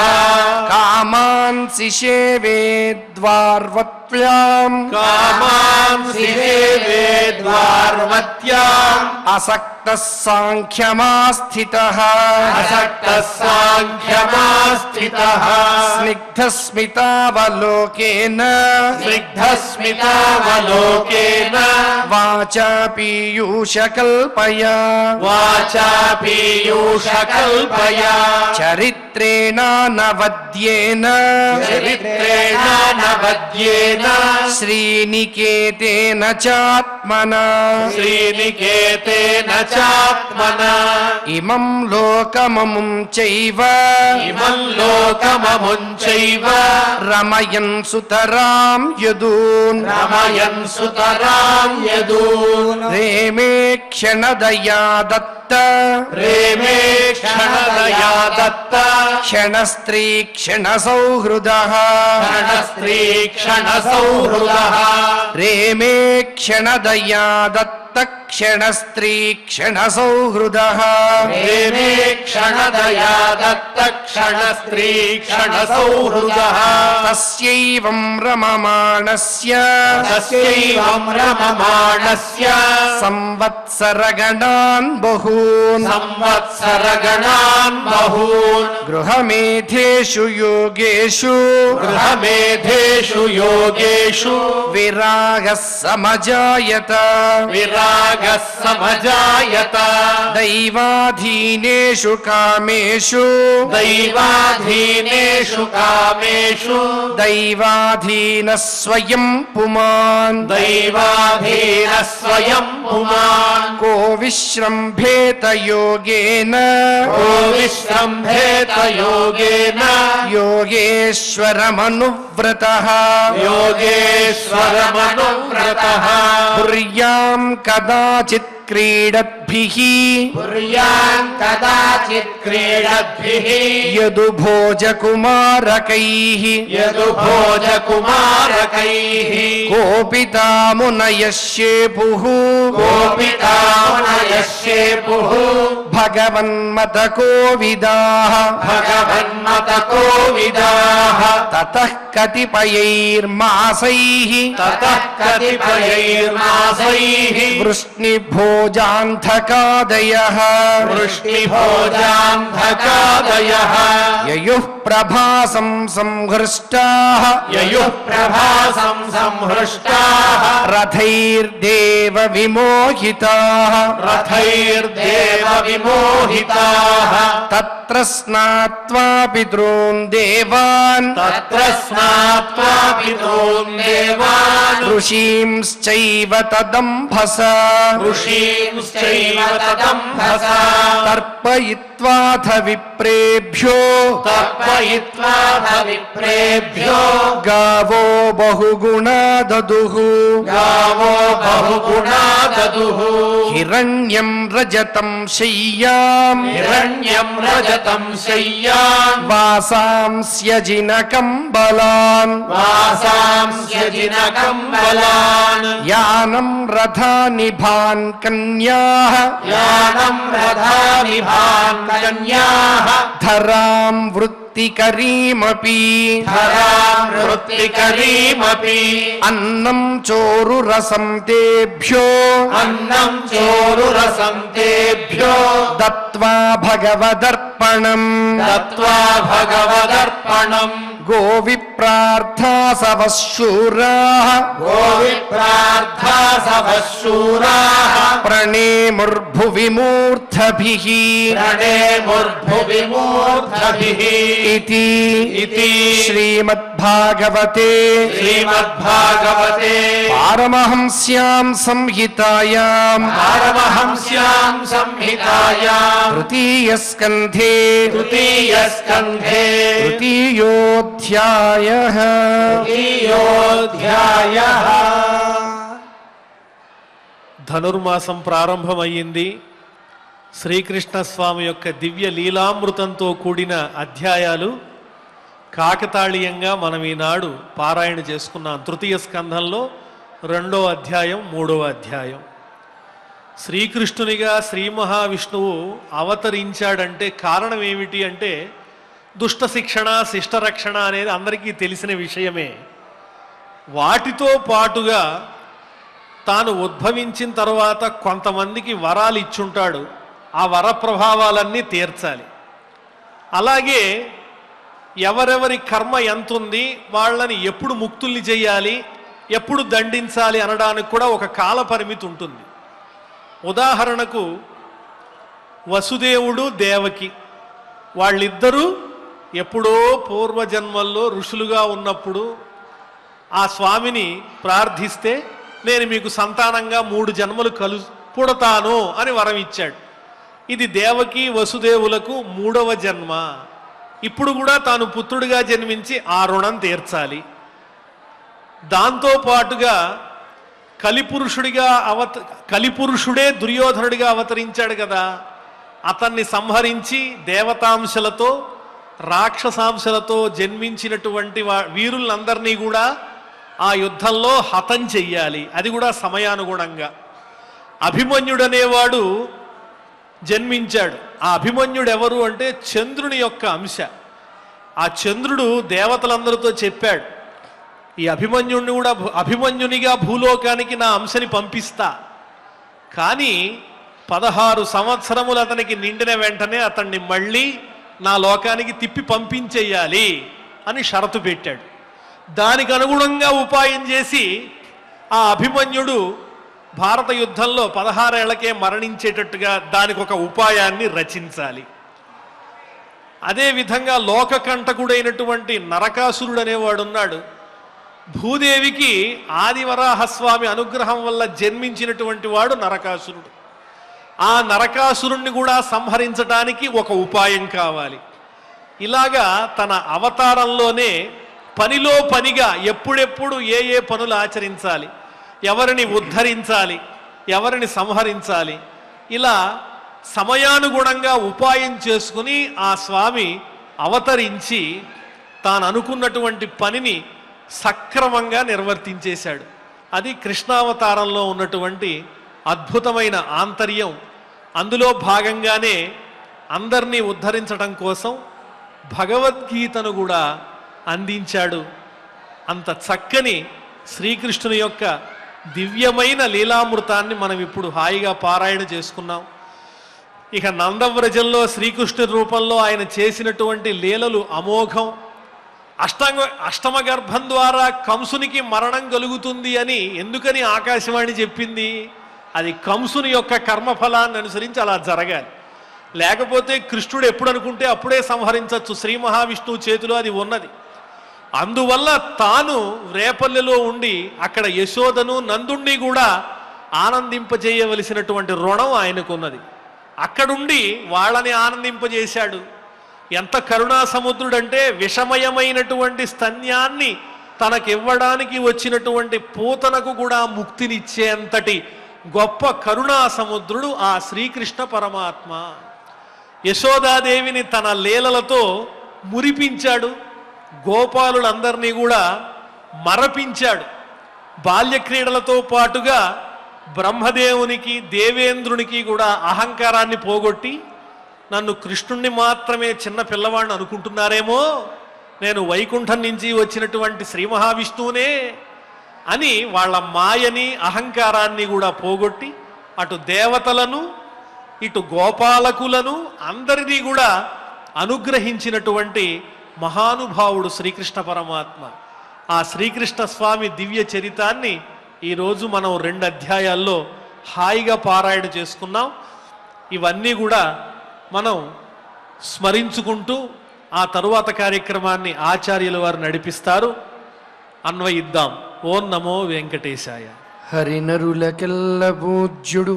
కామాంసి సేవేద్వార్వత్వ్యాం కామాంసి సేవేద్వార్వత్యాం అసక్తః సాంఖ్యమాస్థితః అసక్తః సాంఖ్యమాస్థితః స్నిగ్ధస్మితావలోకేన స్నిగ్ధస్మితావలోకేన వాచా పీయూషకల్పయా వాచా పీయూషకల్పయా చరిత్రేణానవద్యేన చరిత్రేణానవద్యేన శ్రీనికేతేన చాత్మనా శ్రీనికేతేన చాత్మనా ఇమం లోకమముం చైవ ఇమం లోకమముం చైవ రమయన్ సుతరాం యదూన్ రమయన్ సుతరాం యదూన్ రేమే క్షణదయా దత్త రేమే క్షణదయా దత్త క్షణస్త్రీ క్షణసౌహృదః క్షణస్త్రీ క్షణసౌహృదః రేమే క్షణదయా దత్త క్షణస్త్రీ క్షణసౌహృదః రేమే క్షణదయా దత్త క్షణస్త్రీ క్షణసౌహృదః తస్యైవం రమమాణస్య తస్యైవం రమమాణస్య సంవత్సరగణాన్ బహూన్ సంవత్సరగణాన్ బహూన్ గృహమేధేషు యోగేషు గృహమేధేషు యోగేషు విరాగः సమజాయత విరాగः సమజాయత దైవాధీనేషు కామేషు దైవాధీనేషు కామేషు దైవాధీన స్వయం పుమాన్ దైవాధీన స్వయం పుమాన్ కో విశ్రంభేత యోగేన కో విశ్రంభేత యోగేన యోగేశ్వరమనువ్రతః యోగేశ్వరమనువ్రతః పుర్యాం కదాచిత్ క్రీడద్భిః పుర్యాం కదాచిత్ క్రీడద్భిః యదుభోజకుమారకైః యదుభోజకుమారకైః కోపితామునయశ్యేపుః కోపితామునయశ్యేపుః భగవన్మతకోవిదాః భగవన్మతకోవిదాః తతః కతిపయైర్మాసైః తతః కతిపయైర్మాసైః వృష్ణిభోజాంధకాదయః వృష్ణిభోజాంధకాదయః యయుః ప్రభాసం సంహృష్టాః యయుః ప్రభాసం సంహృష్టాః రథైర్దేవ విమోహితాః రథైర్దేవ విమోహితాః తత్ర స్నాత్వా పితॄన్ దేవాన్ తత్ర స్నాత్వా పితॄన్ దేవాన్ ఋషీంశ్చైవ తదంభస ఋషీంశ్చైవ తదంభస తర్పయిత్వాథ విప్రేభ్యో తర్పయిత్వాథ విప్రేభ్యో గావో బహుగుణా దదుః గావో బహుగుణా దదుః హిరణ్యం రజతం శయ్యాం హిరణ్యం రజతం శయ్యాం వాసాంస్యజినకం బలాన్ వాసాంస్యజినకం బలాన్ యానం రథానిభాన్ కన్యాః యానం రథానిభాన్ కన్యాః ధరాం వృత్తికరీమపి ధరాం వృత్తికరీమపి అన్నం చోరురసం తేభ్యో అన్నం చోరురసం తేభ్యో దత్వా భగవదర్పణం దత్వా భగవదర్పణం గోవిప్రార్థా సవశూరాః గోవిప్రార్థా సవశూరాః ప్రణేముర్భువి మూర్ధభిః ప్రణేముర్భువి మూర్ధభిః ఇతి ఇతి శ్రీమద్భాగవతే శ్రీమద్భాగవతే పారమహంస్యాం సంహితాయాం పారమహంస్యాం సంహితాయాం తృతీయస్కంధే తృతీయస్కంధే తృతీయోధ్యాయః తృతీయోధ్యాయః ధనుర్మాసం ప్రారంభమయ్యింది. శ్రీకృష్ణ స్వామి యొక్క దివ్య లీలామృతంతో కూడిన అధ్యాయాలు కాకతాళీయంగా మనం ఈనాడు పారాయణ చేసుకున్నాం. తృతీయ స్కంధంలో 2వ అధ్యాయం 3వ అధ్యాయం. శ్రీకృష్ణునిగా శ్రీ మహావిష్ణువు అవతరించాడంటే కారణం ఏమిటి అంటే దుష్ట శిక్షణ శిష్టరక్షణ అనేది అందరికీ తెలిసిన విషయమే. వాటితో పాటుగా తాను ఉద్భవించిన తర్వాత కొంతమందికి వరాలు ఇచ్చుంటాడు. ఆ వర ప్రభావాలన్నీ తీర్చాలి. అలాగే ఎవరెవరి కర్మ ఎంతుంది, వాళ్ళని ఎప్పుడు ముక్తుల్ని చేయాలి, ఎప్పుడు దండించాలి అనడానికి కూడా ఒక కాల పరిమితి ఉంటుంది. ఉదాహరణకు వసుదేవుడు దేవకి వాళ్ళిద్దరూ ఎప్పుడో పూర్వజన్మల్లో ఋషులుగా ఉన్నప్పుడు ఆ స్వామిని ప్రార్థిస్తే నేను మీకు సంతానంగా 3 జన్మలు పుడతాను అని వరం ఇచ్చాడు. ఇది దేవకి వసుదేవులకు 3వ జన్మ. ఇప్పుడు కూడా తాను పుత్రుడిగా జన్మించి ఆ రుణం తీర్చాలి. దాంతోపాటుగా కలిపురుషుడే దుర్యోధనుడిగా అవతరించాడు కదా, అతన్ని సంహరించి దేవతాంశలతో రాక్షసాంశలతో జన్మించినటువంటి వీరులందరినీ కూడా ఆ యుద్ధంలో హతం చెయ్యాలి. అది కూడా సమయానుగుణంగా. అభిమన్యుడనేవాడు జన్మించాడు. ఆ అభిమన్యుడు ఎవరు అంటే చంద్రుని యొక్క అంశ. ఆ చంద్రుడు దేవతలందరితో చెప్పాడు, ఈ అభిమన్యునిగా భూలోకానికి నా అంశని పంపిస్తా, కానీ 16 సంవత్సరములు అతనికి నిండిన వెంటనే అతన్ని మళ్ళీ నా లోకానికి తిప్పి పంపించేయాలి అని షరతు పెట్టాడు. దానికి అనుగుణంగా ఉపాయం చేసి ఆ అభిమన్యుడు భారత యుద్ధంలో 16 ఏళ్లకే మరణించేటట్టుగా దానికి ఒక ఉపాయాన్ని రచించాలి. అదేవిధంగా లోకకంటకుడైనటువంటి నరకాసురుడు అనేవాడు ఉన్నాడు. భూదేవికి ఆదివరాహస్వామి అనుగ్రహం వల్ల జన్మించినటువంటి వాడు నరకాసురుడు. ఆ నరకాసురుణ్ణి కూడా సంహరించడానికి ఒక ఉపాయం కావాలి. ఇలాగా తన అవతారంలోనే పనిలో పనిగా ఎప్పుడెప్పుడు ఏ ఏ పనులు ఆచరించాలి, ఎవరిని ఉద్ధరించాలి, ఎవరిని సంహరించాలి, ఇలా సమయానుగుణంగా ఉపాయం చేసుకుని ఆ స్వామి అవతరించి తాను అనుకున్నటువంటి పనిని సక్రమంగా నిర్వర్తించేశాడు. అది కృష్ణావతారంలో ఉన్నటువంటి అద్భుతమైన ఆంతర్యం. అందులో భాగంగానే అందరినీ ఉద్ధరించడం కోసం భగవద్గీతను కూడా అందించాడు. అంత చక్కని శ్రీకృష్ణుని యొక్క దివ్యమైన లీలామృతాన్ని మనం ఇప్పుడు హాయిగా పారాయణ చేసుకున్నాం. ఇక నందవ్రజంలో శ్రీకృష్ణుని రూపంలో ఆయన చేసినటువంటి లీలలు అమోఘం. అష్టమ గర్భం ద్వారా కంసునికి మరణం కలుగుతుంది అని ఎందుకని ఆకాశవాణి చెప్పింది? అది కంసుని యొక్క కర్మఫలాన్ని అనుసరించి అలా జరగాలి. లేకపోతే కృష్ణుడు ఎప్పుడు అనుకుంటే అప్పుడే సంహరించవచ్చు. శ్రీ మహావిష్ణువు చేతిలో అది ఉన్నది. అందువల్ల తాను రేపల్లెలో ఉండి అక్కడ యశోదను నందుణ్ణి కూడా ఆనందింపజేయవలసినటువంటి రుణం ఆయనకున్నది. అక్కడుండి వాళ్ళని ఆనందింపజేశాడు. ఎంత కరుణా సముద్రుడంటే విషమయమైనటువంటి స్తన్యాన్ని తనకివ్వడానికి వచ్చినటువంటి పూతనకు కూడా ముక్తినిచ్చేంతటి గొప్ప కరుణా సముద్రుడు ఆ శ్రీకృష్ణ పరమాత్మ. యశోదాదేవిని తన లీలలతో మురిపించాడు, గోపాలులందరినీ కూడా మరపించాడు. బాల్యక్రీడలతో పాటుగా బ్రహ్మదేవునికి దేవేంద్రునికి కూడా అహంకారాన్ని పోగొట్టి, నన్ను కృష్ణుణ్ణి మాత్రమే చిన్న పిల్లవాడిని అనుకుంటున్నారేమో, నేను వైకుంఠం నుంచి వచ్చినటువంటి శ్రీ మహావిష్ణువునే అని వాళ్ళ మాయని అహంకారాన్ని కూడా పోగొట్టి అటు దేవతలను ఇటు గోపాలకులను అందరినీ కూడా అనుగ్రహించినటువంటి మహానుభావుడు శ్రీకృష్ణ పరమాత్మ. ఆ శ్రీకృష్ణ స్వామి దివ్య చరితాన్ని ఈరోజు మనం 2 అధ్యాయాల్లో హాయిగా పారాయణ చేసుకున్నాం. ఇవన్నీ కూడా మనం స్మరించుకుంటూ ఆ తరువాత కార్యక్రమాన్ని ఆచార్యుల వారు నడిపిస్తారు. అన్వయిద్దాం. ఓం నమో వెంకటేశాయ. హరినరులకెల్ల పూజ్యుడు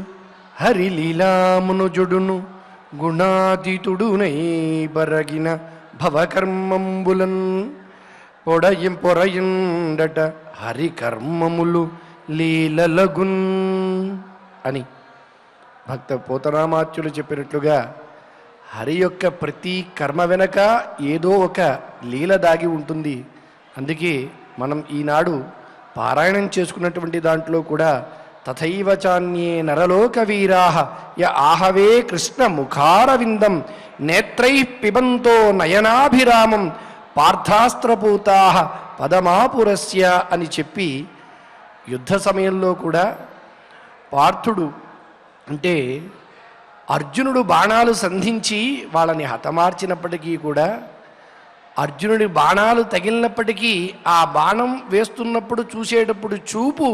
హరిలీలామునుజుడును గుణాతీతుడునై బరగిన భవకర్మంబులన్ పొరయిండట హరికర్మములు లీలలగున్ అని భక్త పోతనామాత్యులు చెప్పినట్లుగా హరి యొక్క ప్రతి కర్మ వెనక ఏదో ఒక లీల దాగి ఉంటుంది. అందుకే మనం ఈనాడు పారాయణం చేసుకున్నటువంటి దాంట్లో కూడా తథైవ చాన్యే నరలోక వీరాహ య ఆహవే కృష్ణ ముఖారవిందం నేత్రై పిబంతో నయనాభిరామం పార్థాస్త్రపూతాహ పదమాపురస్య అని చెప్పి యుద్ధ సమయంలో కూడా పార్థుడు అంటే అర్జునుడు బాణాలు సంధించి వాళ్ళని హతమార్చినప్పటికీ కూడా అర్జునుడి బాణాలు తగిలినప్పటికీ ఆ బాణం వేస్తున్నప్పుడు చూసేటప్పుడు చూపు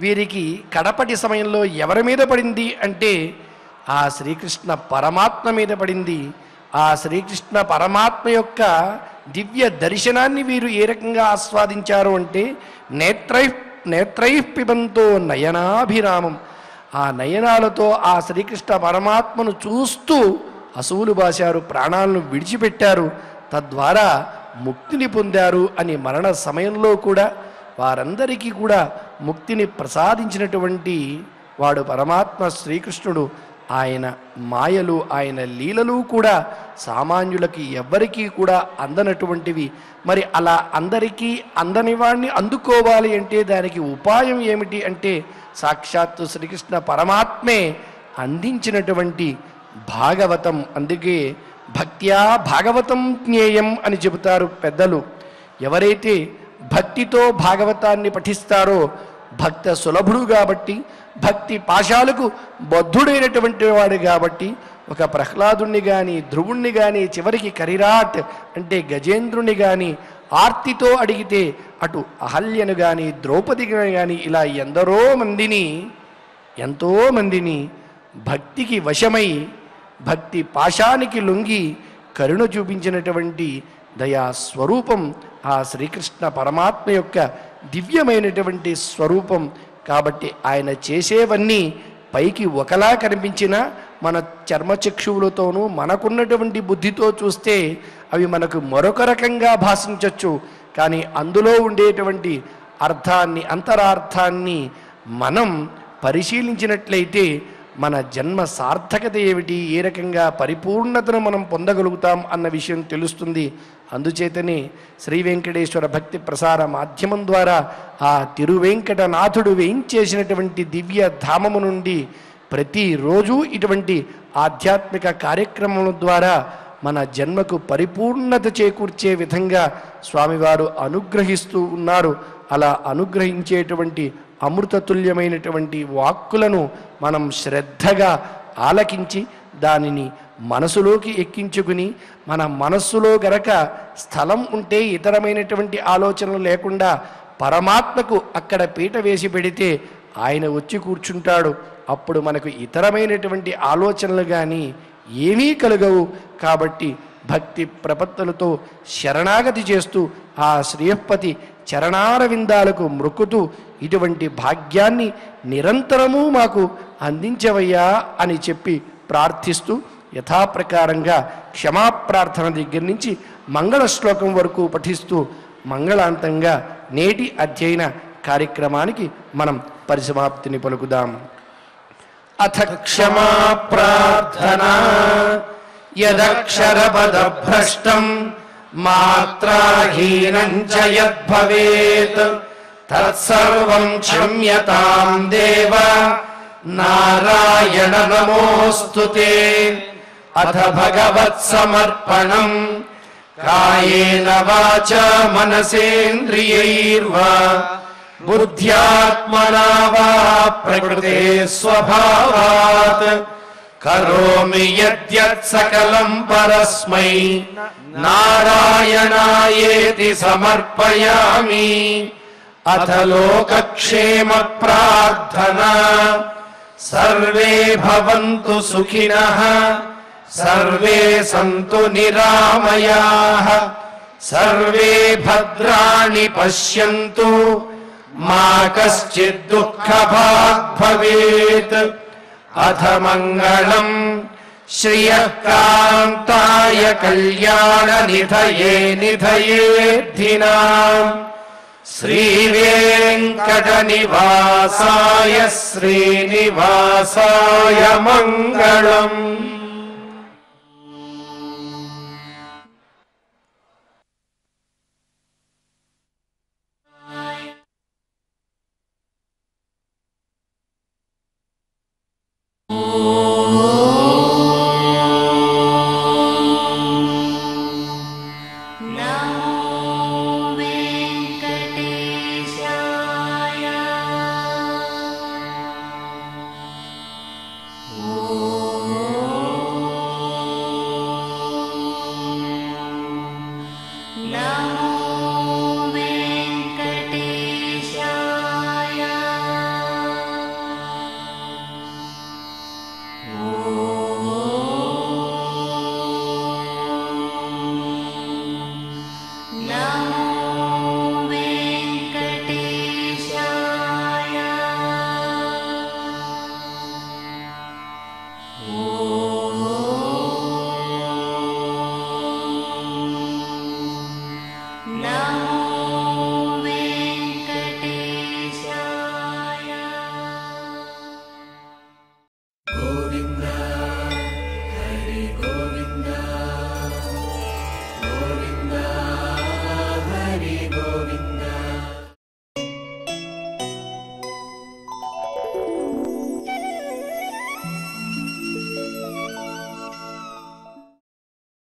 వీరికి కడపటి సమయంలో ఎవరి మీద పడింది అంటే ఆ శ్రీకృష్ణ పరమాత్మ మీద పడింది. ఆ శ్రీకృష్ణ పరమాత్మ యొక్క దివ్య దర్శనాన్ని వీరు ఏ రకంగా ఆస్వాదించారు అంటే నేత్రై పిబంతో నయనాభిరామం, ఆ నయనాలతో ఆ శ్రీకృష్ణ పరమాత్మను చూస్తూ అసువులు బాశారు, ప్రాణాలను విడిచిపెట్టారు, తద్వారా ముక్తిని పొందారు అని మరణ సమయంలో కూడా వారందరికీ కూడా ముక్తిని ప్రసాదించినటువంటి వాడు పరమాత్మ శ్రీకృష్ణుడు. ఆయన మాయలు ఆయన లీలలు కూడా సామాన్యులకి ఎవ్వరికీ కూడా అందనటువంటివి. మరి అలా అందరికీ అందని వాడిని అందుకోవాలి అంటే దానికి ఉపాయం ఏమిటి అంటే సాక్షాత్తు శ్రీకృష్ణ పరమాత్మే అందించినటువంటి భాగవతం. అందుకే భక్త్యా భాగవతం జ్ఞేయం అని చెబుతారు పెద్దలు. ఎవరైతే భక్తితో భాగవతాన్ని పఠిస్తారో భక్త సులభుడు కాబట్టి, భక్తి పాశాలకు బద్ధుడైనటువంటి వాడు కాబట్టి ఒక ప్రహ్లాదుణ్ణి కానీ ధ్రువుణ్ణి కానీ చివరికి కరిరాట్ అంటే గజేంద్రుని కానీ ఆర్తితో అడిగితే అటు అహల్యను కానీ ద్రౌపదిని కానీ ఇలా ఎంతోమందిని భక్తికి వశమై భక్తి పాశానికి లొంగి కరుణ చూపించినటువంటి దయా స్వరూపం ఆ శ్రీకృష్ణ పరమాత్మ యొక్క దివ్యమైనటువంటి స్వరూపం. కాబట్టి ఆయన చేసేవన్నీ పైకి ఒకలా కనిపించినా మన చర్మచక్షువులతోనూ మనకున్నటువంటి బుద్ధితో చూస్తే అవి మనకు మరొక రకంగా భాషించవచ్చు. కానీ అందులో ఉండేటువంటి అర్థాన్ని అంతరార్థాన్ని మనం పరిశీలించినట్లయితే మన జన్మ సార్థకత ఏమిటి, ఏ రకంగా పరిపూర్ణతను మనం పొందగలుగుతాం అన్న విషయం తెలుస్తుంది. అందుచేతనే శ్రీ వెంకటేశ్వర భక్తి ప్రసార మాధ్యమం ద్వారా ఆ తిరువెంకటనాథుడు వేయించేసినటువంటి దివ్య ధామము నుండి ప్రతిరోజు ఇటువంటి ఆధ్యాత్మిక కార్యక్రమం ద్వారా మన జన్మకు పరిపూర్ణత చేకూర్చే విధంగా స్వామివారు అనుగ్రహిస్తూ ఉన్నారు. అలా అనుగ్రహించేటువంటి అమృతతుల్యమైనటువంటి వాక్కులను మనం శ్రద్ధగా ఆలకించి దానిని మనసులోకి ఎక్కించుకుని మన మనస్సులో గనక స్థలం ఉంటే ఇతరమైనటువంటి ఆలోచనలు లేకుండా పరమాత్మకు అక్కడ పీట వేసి పెడితే ఆయన వచ్చి కూర్చుంటాడు. అప్పుడు మనకు ఇతరమైనటువంటి ఆలోచనలు కానీ ఏమీ కలగవు. కాబట్టి భక్తి ప్రపత్తులతో శరణాగతి చేస్తూ ఆ శ్రీయపతి చరణారవిందాలకు మృక్కుతూ ఇటువంటి భాగ్యాన్ని నిరంతరము మాకు అందించవయ్యా అని చెప్పి ప్రార్థిస్తూ యథాప్రకారంగా క్షమాప్రార్థన దగ్గర నుంచి మంగళ శ్లోకం వరకు పఠిస్తూ మంగళాంతంగా నేటి అధ్యయన కార్యక్రమానికి మనం పరిసమాప్తిని పలుకుదాం. అథ క్షమా ప్రార్థనా యదక్షరపదభ్రష్టం మాత్రాహీనం చ యద్భవేత్ తత్సర్వం క్షమ్యతాం దేవ నారాయణ నమోస్తుతే. అథ భగవత్సమర్పణం కాయేన వాచా మనసేంద్రియైర్వా బుద్ధ్యాత్మనా వా ప్రకృతే స్వభావాత్ కరోమి యద్యత్ సకలం పరస్మై నారాయణాయేతి సమర్పయామి. అథ లోకక్షేమ ప్రార్థనా సర్వే భవంతు సుఖినః సర్వే సంతు నిరామయాః సర్వే భద్రాణి పశ్యంతు మా కశ్చిద్ దుఃఖభాగ్ భవేత్. అథ మంగళం శ్రియః కాంతాయ కళ్యాణ నిధయే నిధయేర్థినాం శ్రీవేంకటనివాసాయ శ్రీనివాసాయ మంగళం.